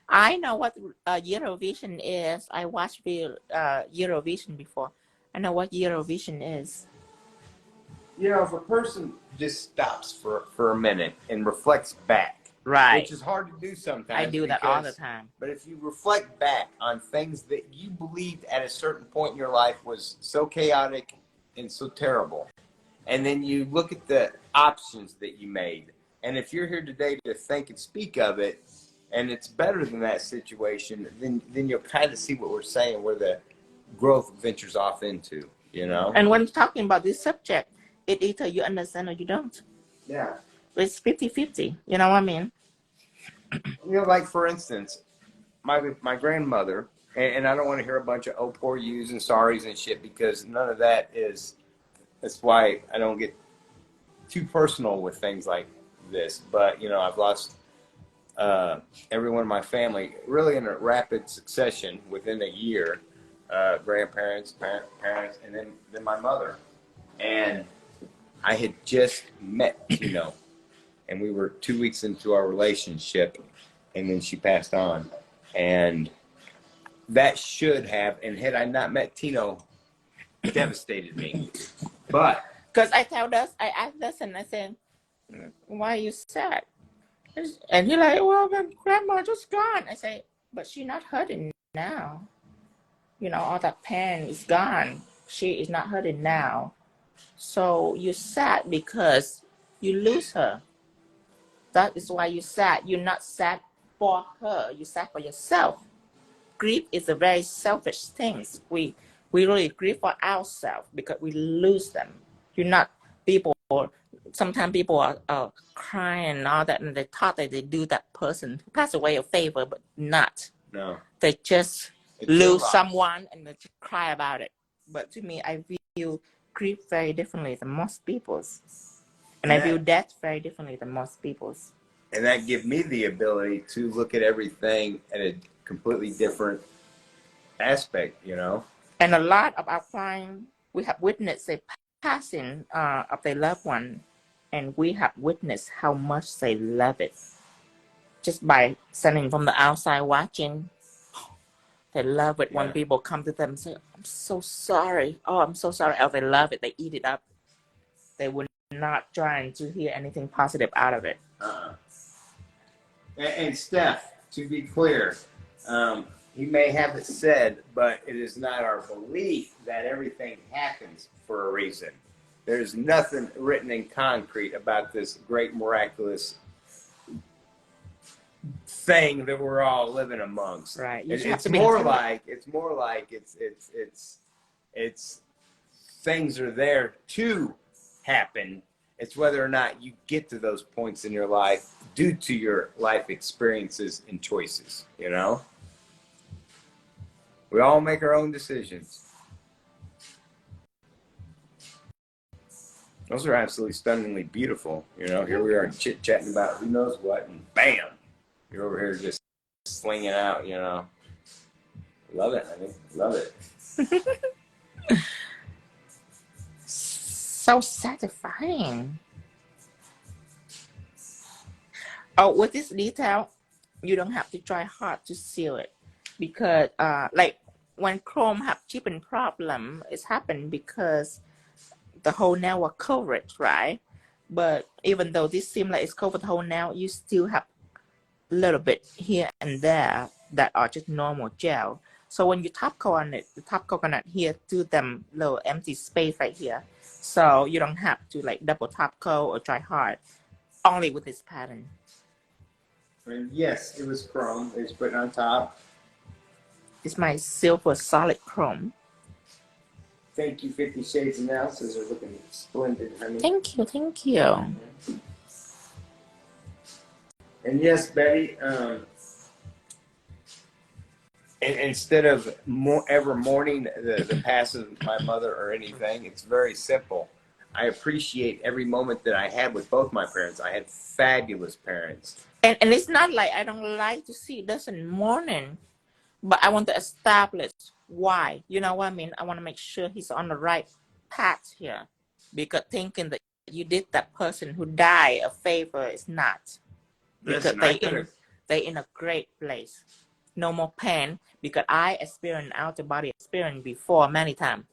Speaker 1: I know what Eurovision is. I watched Eurovision before. I know what Eurovision is.
Speaker 2: You know, if a person just stops for a minute and reflects back,
Speaker 1: right,
Speaker 2: which is hard to do sometimes.
Speaker 1: I do that all the time.
Speaker 2: But if you reflect back on things that you believed at a certain point in your life was so chaotic and so terrible, and then you look at the options that you made, and if you're here today to think and speak of it, and it's better than that situation, then you'll kind of see what we're saying, where the growth ventures off into, you know?
Speaker 1: And when talking about this subject, it either you understand or you don't.
Speaker 2: Yeah.
Speaker 1: It's 50-50, you know what I mean?
Speaker 2: You know, like for instance, my grandmother, and I don't want to hear a bunch of oh poor yous and sorries and shit, because none of that is, that's why I don't get too personal with things like this. But, you know, I've lost everyone in my family really in a rapid succession within a year. Grandparents, parents, and then my mother. And I had just met Tino, and we were 2 weeks into our relationship, and then she passed on. And that should have, and had I not met Tino, devastated me. But
Speaker 1: because I asked us and I said, why are you sad? And he like, well, my grandma just gone. I say, but she's not hurting now. You know, all that pain is gone. She is not hurting now. So you're sad because you lose her. That is why you're sad. You're not sad for her. You're sad for yourself. Grief is a very selfish thing. We really grieve for ourselves because we lose them. You're not people. Sometimes people are crying and all that, and they thought that they do that person who passed away a favor, but not.
Speaker 2: no,
Speaker 1: They just lose someone and they just cry about it. But to me, I view grief very differently than most people's. And I view death very differently than most people's.
Speaker 2: And that gives me the ability to look at everything at a completely different aspect, you know?
Speaker 1: And a lot of our clients, we have witnessed the passing of their loved one, and we have witnessed how much they love it. Just by standing from the outside watching, they love it when people come to them and say, I'm so sorry. Oh, I'm so sorry. Oh, they love it. They eat it up. They were not trying to hear anything positive out of it.
Speaker 2: And Steph, to be clear, he may have it said, but it is not our belief that everything happens for a reason. There's nothing written in concrete about this great miraculous thing that we're all living amongst.
Speaker 1: Right.
Speaker 2: It's more like it's things are there to happen, It's whether or not you get to those points in your life due to your life experiences and choices, you know? We all make our own decisions. Those are absolutely stunningly beautiful. You know, here we are chit-chatting about who knows what, and bam, you're over here just slinging out, you know. Love it, honey. Love it.
Speaker 1: So satisfying. Oh, with this detail, you don't have to try hard to seal it, because like when Chrome have chipping problem, it's happened because the whole nail was covered, right? But even though this seems like it's covered the whole nail, you still have a little bit here and there that are just normal gel. So when you top coat on it, the top coconut here to them little empty space right here. So you don't have to like double top coat or try hard, only with this pattern.
Speaker 2: And yes, it was chrome. It was put on top.
Speaker 1: It's my silver solid chrome.
Speaker 2: Thank you, 50 Shades of Now. Those are looking splendid, honey.
Speaker 1: Thank you, thank you.
Speaker 2: And yes, Betty, instead of ever mourning the passing of my mother or anything, it's very simple. I appreciate every moment that I had with both my parents. I had fabulous parents.
Speaker 1: And it's not like I don't like to see this in morning, but I want to establish why. You know what I mean? I want to make sure he's on the right path here, because thinking that you did that person who died a favor is not. Because they in a great place. No more pain, because I experienced out-of-body experience before many times.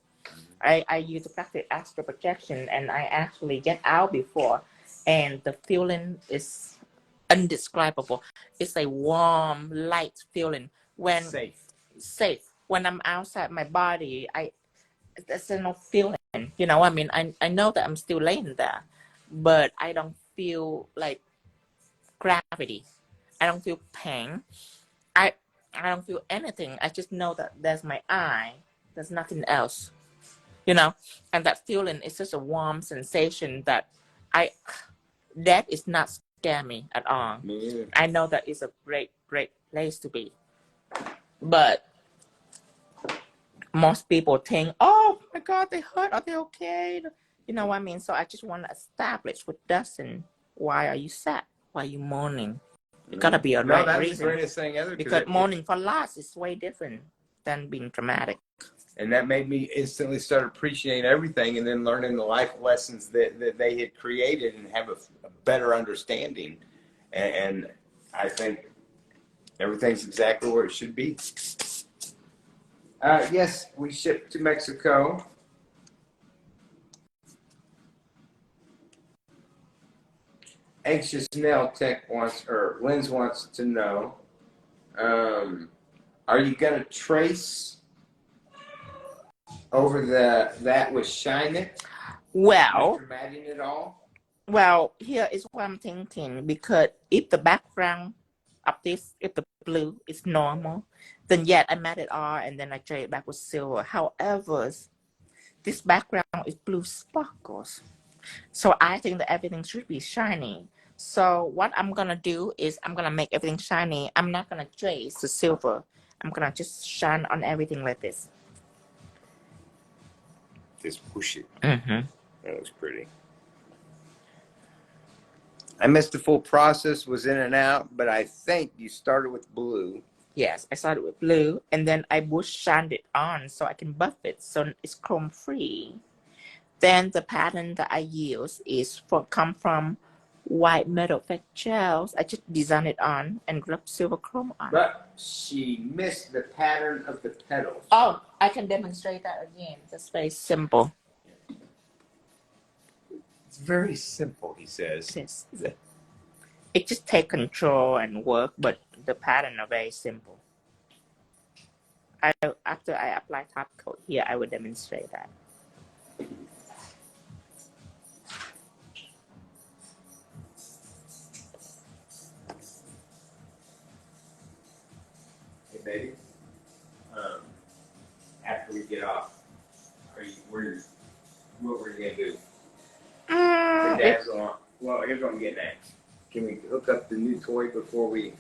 Speaker 1: I used to practice astral projection, and I actually get out before, and the feeling is indescribable. It's a warm, light feeling when safe. When I'm outside my body, there's no feeling. You know, I mean, I know that I'm still laying there, but I don't feel like gravity. I don't feel pain. I don't feel anything. I just know that there's my eye. There's nothing else. You know, and that feeling is just a warm sensation that that is not scare me at all. I know that it's a great place to be. But most people think, oh my God, they hurt. Are they okay? You know what I mean? So I just want to establish with Dustin, why are you sad? Why are you mourning? It gotta be a right reason.
Speaker 2: The greatest thing ever.
Speaker 1: Because mourning for loss is way different than being dramatic.
Speaker 2: And that made me instantly start appreciating everything, and then learning the life lessons that they had created, and have a better understanding. And I think everything's exactly where it should be. Yes, we shipped to Mexico. Anxious Nail Tech Lens wants to know, are you going to trace over that with 𝙎𝙞𝙡𝙀?
Speaker 1: Well,
Speaker 2: after matting it all?
Speaker 1: Well, here is what I'm thinking, because if the background of this, if the blue is normal, then yet I matte it all and then I trade it back with silver. However, this background is blue sparkles. So I think that everything should be shiny. So what I'm going to do is I'm going to make everything shiny. I'm not going to trace the silver. I'm going to just shine on everything like this.
Speaker 2: Just push it.
Speaker 1: Mm-hmm.
Speaker 2: That looks pretty. I missed the full process, was in and out, but I think you started with blue.
Speaker 1: Yes, I started with blue, and then I bush shined it on so I can buff it so it's chrome free. Then the pattern that I use is come from white metal effect gels. I just design it on and rub silver chrome on.
Speaker 2: But she missed the pattern of the petals.
Speaker 1: Oh, I can demonstrate that again. That's very simple.
Speaker 2: It's very simple, he says.
Speaker 1: It just takes control and work, but the pattern are very simple. After I apply top coat here, I will demonstrate that.
Speaker 2: Hey, baby. After we get off, what were you gonna do? dazzle on. Well, here's what I'm getting at. Can we hook up the new toy before we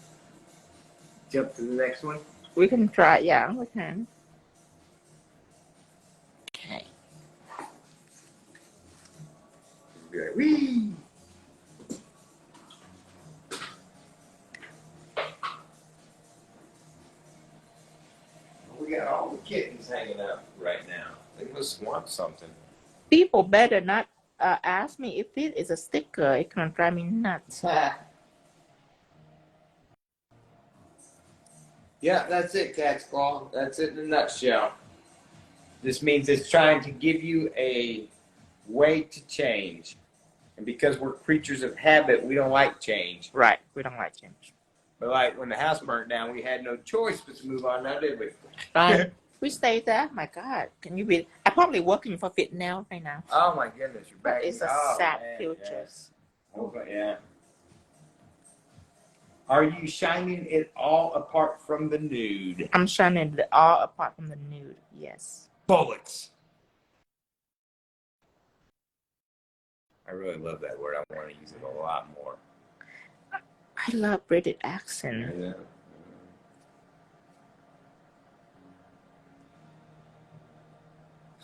Speaker 2: jump to the next one?
Speaker 1: We can try. Yeah, we can. Okay.
Speaker 2: Be like, wee! We got all the kittens hanging up right now. They must want something.
Speaker 1: People better not ask me if it is a sticker. It can drive me nuts.
Speaker 2: Yeah, that's it, Cat's Claw. That's it in a nutshell. This means it's trying to give you a way to change. And because we're creatures of habit, we don't like change.
Speaker 1: Right. We don't like change.
Speaker 2: But like when the house burnt down, we had no choice but to move on now, did we?
Speaker 1: Right. We stayed there. My God. Can you be? I'm probably working for Fit now right now.
Speaker 2: Oh my goodness, you're back.
Speaker 1: It's a sad future.
Speaker 2: Oh, yeah. Are you shining it all apart from the nude?
Speaker 1: I'm shining it all apart from the nude. Yes.
Speaker 2: Bullets. I really love that word. I want to use it a lot more.
Speaker 1: I love British accent.
Speaker 2: Yeah.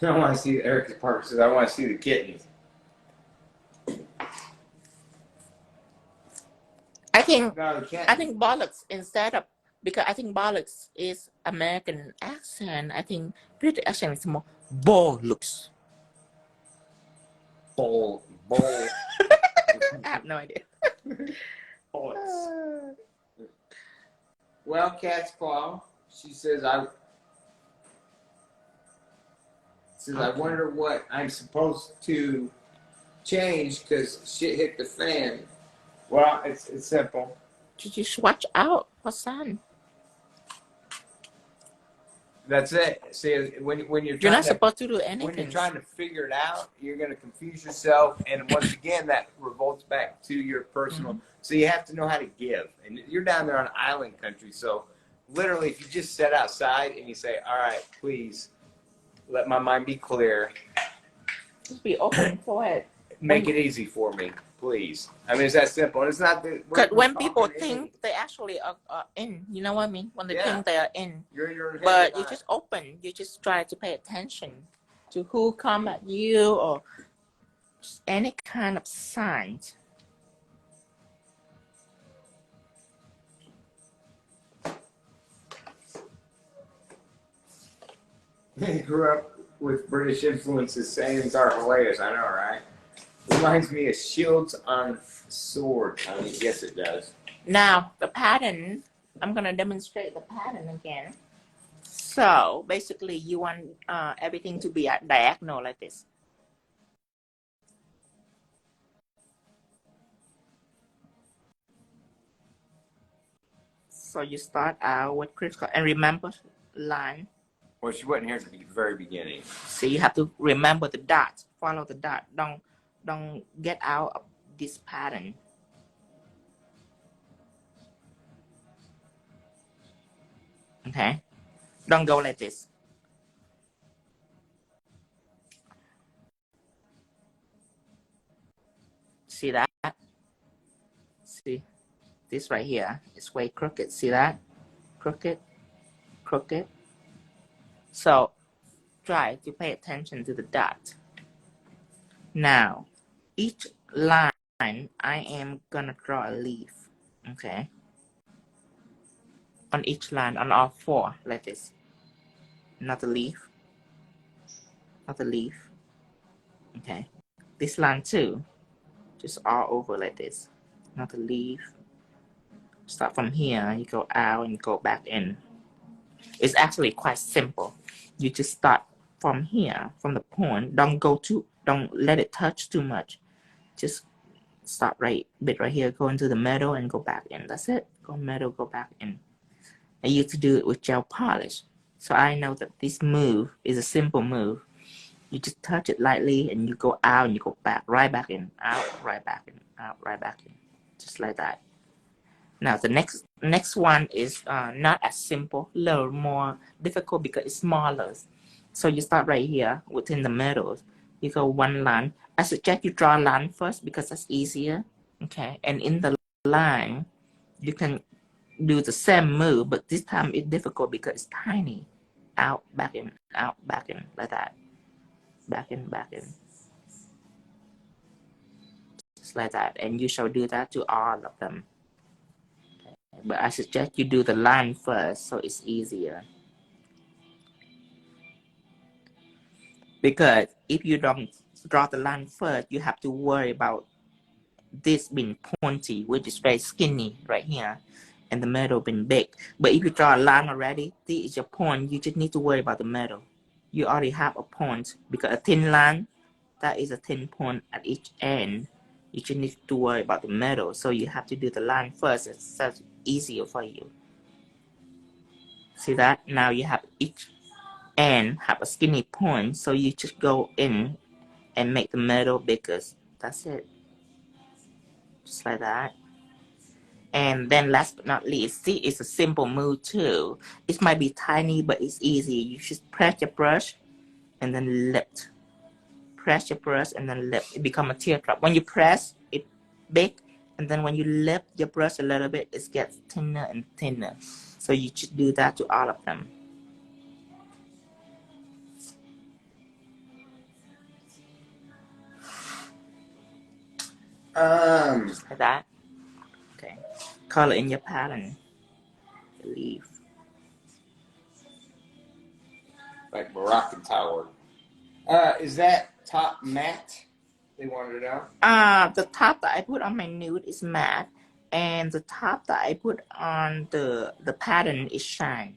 Speaker 2: I want to see Erica Parker says, I want to see the kittens.
Speaker 1: I think
Speaker 2: No, the
Speaker 1: I think bollocks instead of, because I think bollocks is American accent. I think British accent is more bollocks.
Speaker 2: Bowl.
Speaker 1: I have no idea.
Speaker 2: Bullets. Well, Cat's Claw, she says, I wonder what I'm supposed to change because shit hit the fan. Well, it's simple.
Speaker 1: You just watch out for sun.
Speaker 2: That's it. See, when
Speaker 1: You're not supposed to do anything.
Speaker 2: when you're trying to figure it out, you're going to confuse yourself, and once again, that revolts back to your personal.
Speaker 1: Mm-hmm.
Speaker 2: So you have to know how to give, and you're down there on island country. So literally, if you just sit outside and you say, "All right, please, let my mind be clear.
Speaker 1: Just be open for it.
Speaker 2: Make it easy for me, please." I mean, it's that simple. And it's not that.
Speaker 1: Because when people think they actually are in, you know what I mean? When they think they are in.
Speaker 2: You're in your head.
Speaker 1: But you just open. You just try to pay attention to who come at you or any kind of signs.
Speaker 2: I grew up with British influences. Sayings are hilarious. I know, right? Reminds me of shields on swords. I mean, yes, it does.
Speaker 1: Now, the pattern, I'm going to demonstrate the pattern again. So, basically, you want everything to be diagonal like this. So, you start out with critical, and remember, line.
Speaker 2: Well, she wasn't here at the very beginning.
Speaker 1: So, you have to remember the dot. Follow the dot. Don't get out of this pattern. Okay? Don't go like this. See that? See? This right here is way crooked. See that? Crooked. Crooked. So, try to pay attention to the dot. Now, each line, I am gonna draw a leaf. Okay? On each line, on all four, like this. Not a leaf. Not a leaf. Okay. This line too. Just all over like this. Not a leaf. Start from here, you go out and go back in. It's actually quite simple. You just start from here, from the point. Don't let it touch too much. Just start right here, go into the middle and go back in. That's it. Go middle, go back in. I used to do it with gel polish. So I know that this move is a simple move. You just touch it lightly and you go out and you go back, right back in, out, right back in, out, right back in. Just like that. Now the next one is not as simple, a little more difficult because it's smaller. So you start right here within the middle. You go one line I suggest you draw a line first because that's easier. Okay, and in the line, you can do the same move, but this time it's difficult because it's tiny. Out, back in, like that. Back in, just like that. And you shall do that to all of them. Okay. But I suggest you do the line first so it's easier. Because if you don't draw the line first, you have to worry about this being pointy, which is very skinny right here, and the middle being big. But if you draw a line already, this is your point. You just need to worry about the middle. You already have a point because a thin line, that is a thin point at each end. You just need to worry about the middle. So you have to do the line first. It's such easier for you. See that? Now you have each end have a skinny point. So you just go in and make the middle bigger. That's it. Just like that. And then last but not least, see, it's a simple move too. It might be tiny, but it's easy. You just press your brush and then lift. Press your brush and then lift. It becomes a teardrop. When you press, it big. And then when you lift your brush a little bit, it gets thinner and thinner. So you should do that to all of them. Like that. Okay. Color in your pattern. Leaf.
Speaker 2: Like Moroccan tower. Is that top matte? They wanted to know.
Speaker 1: The top that I put on my nude is matte, and the top that I put on the pattern is shine.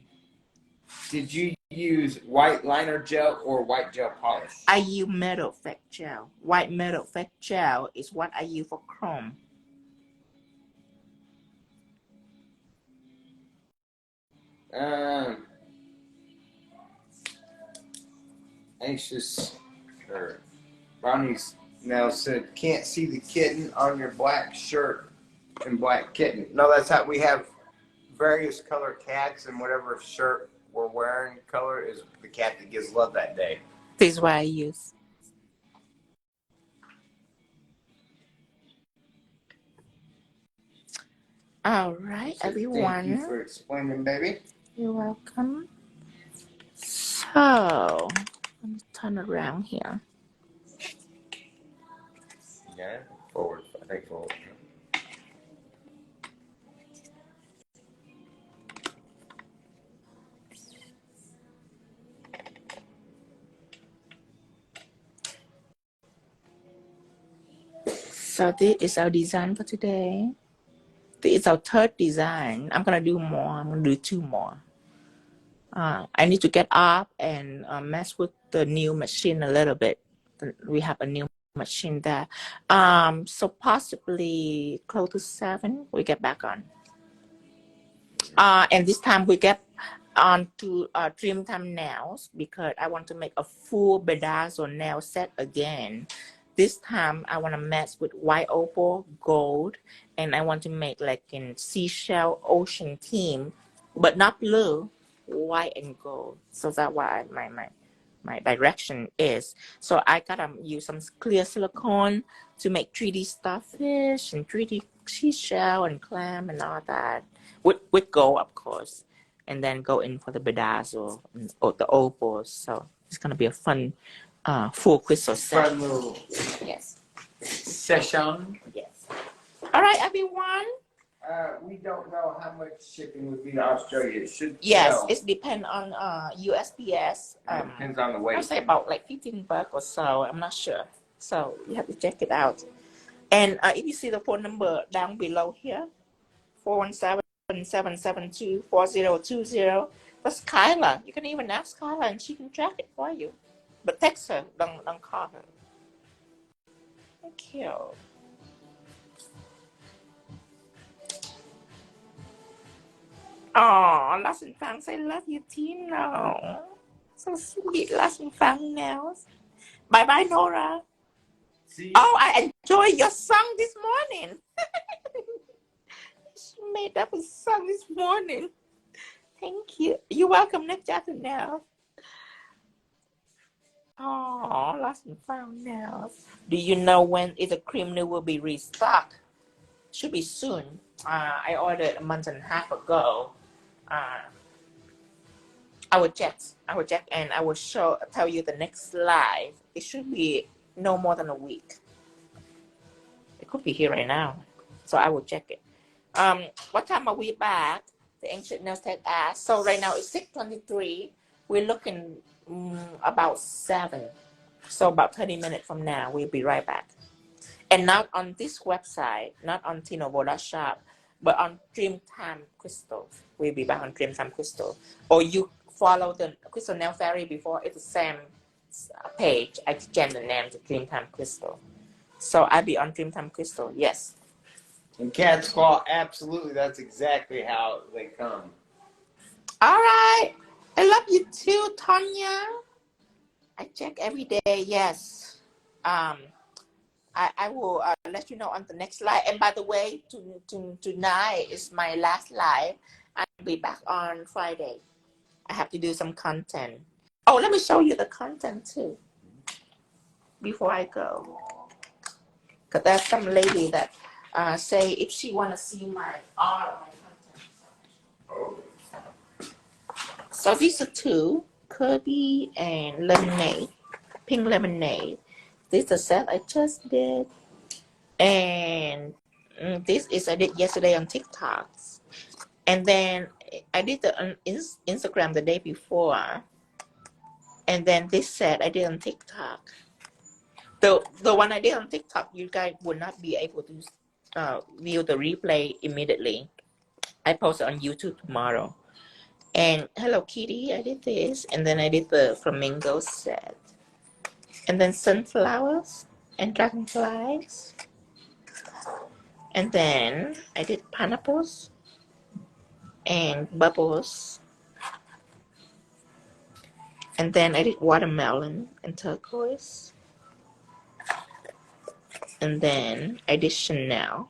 Speaker 2: Did you use white liner gel or white gel polish?
Speaker 1: I use metal effect gel. White metal effect gel is what I use for chrome.
Speaker 2: Anxious or Ronnie's now said, can't see the kitten on your black shirt and black kitten. No, that's how we have various color cats, and whatever shirt we're wearing color is the cat that gives love that day.
Speaker 1: This is what I use. All right, so everyone.
Speaker 2: Thank you for explaining, baby.
Speaker 1: You're welcome. So, let me turn around here.
Speaker 2: Yeah, forward. I think forward.
Speaker 1: So this is our design for today. This is our third design. I'm gonna do more. I'm gonna do 2 more. I need to get up and mess with the new machine a little bit. We have a new machine there. So possibly close to 7, we get back on. And this time we get on to trim time nails because I want to make a full bedazzle nail set again. This time I want to mess with white opal, gold, and I want to make like in seashell ocean theme, but not blue, white and gold. So that's why my direction is. So I gotta use some clear silicone to make 3D starfish and 3D seashell and clam and all that with gold, of course, and then go in for the bedazzle or the opals. So it's gonna be a fun full crystal set.
Speaker 2: Fun little session.
Speaker 1: Yes. All right, everyone.
Speaker 2: We don't know how much shipping would be to Australia. It should
Speaker 1: Yes, it depends on USPS.
Speaker 2: It depends on the weight.
Speaker 1: I'll say about like $15 or so. I'm not sure. So you have to check it out. And if you see the phone number down below here, 417-772-4020. That's Kyla. You can even ask Kyla and she can track it for you. But text her, don't call her. Thank you. Oh, Lost and Found, I love you, Tino. So sweet, Lost and Found nails. Bye-bye, Nora.
Speaker 2: See?
Speaker 1: Oh, I enjoyed your song this morning. She made up a song this morning. Thank you. You're welcome. Next chapter now. Oh, lost and found nails. Do you know when is the cream new will be restocked? Should be soon. I ordered a month and a half ago. Uh, I will check. I will check, and I will tell you the next live. It should be no more than a week. It could be here right now, so I will check it. What time are we back? The ancient nails tech asked. So right now it's 6:23. We're looking about 7. So about 30 minutes from now, we'll be right back. And not on this website, not on 𝙎𝙤𝙨𝙖𝙞𝙘 Shop, but on Dreamtime Crystal. We'll be back on Dreamtime Crystal. Or you follow the Crystal Nail Fairy before, it's the same page. I changed the name to Dreamtime Crystal. So I'll be on Dreamtime Crystal, yes.
Speaker 2: And Cat Squall, absolutely, that's exactly how they come.
Speaker 1: All right. I love you too, Tanya. I check every day, yes. I will let you know on the next live. And by the way, tonight is my last live. I'll be back on Friday. I have to do some content. Oh, let me show you the content too before I go. Because there's some lady that say if she want to see my art, my content. So these are 2, Kirby and Lemonade, Pink Lemonade. This is the set I just did. And this is I did yesterday on TikTok. And then I did the on Instagram the day before. And then this set I did on TikTok. The one I did on TikTok, you guys would not be able to view the replay immediately. I post it on YouTube tomorrow. And Hello Kitty, I did this. And then I did the flamingo set. And then sunflowers and dragonflies. And then I did pineapples and bubbles. And then I did watermelon and turquoise. And then I did Chanel.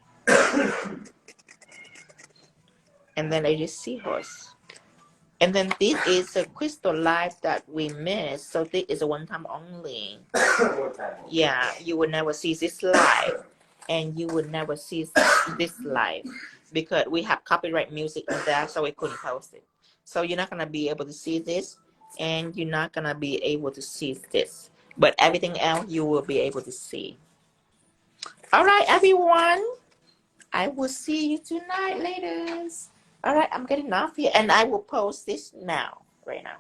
Speaker 1: And then I did seahorse. And then this is a crystal live that we missed. So this is a one-time only. Yeah, you would never see this live. And you would never see this live. Because we have copyright music in there, so we couldn't post it. So you're not going to be able to see this. And you're not going to be able to see this. But everything else you will be able to see. All right, everyone. I will see you tonight, ladies. All right, I'm getting off here. And I will post this now, right now.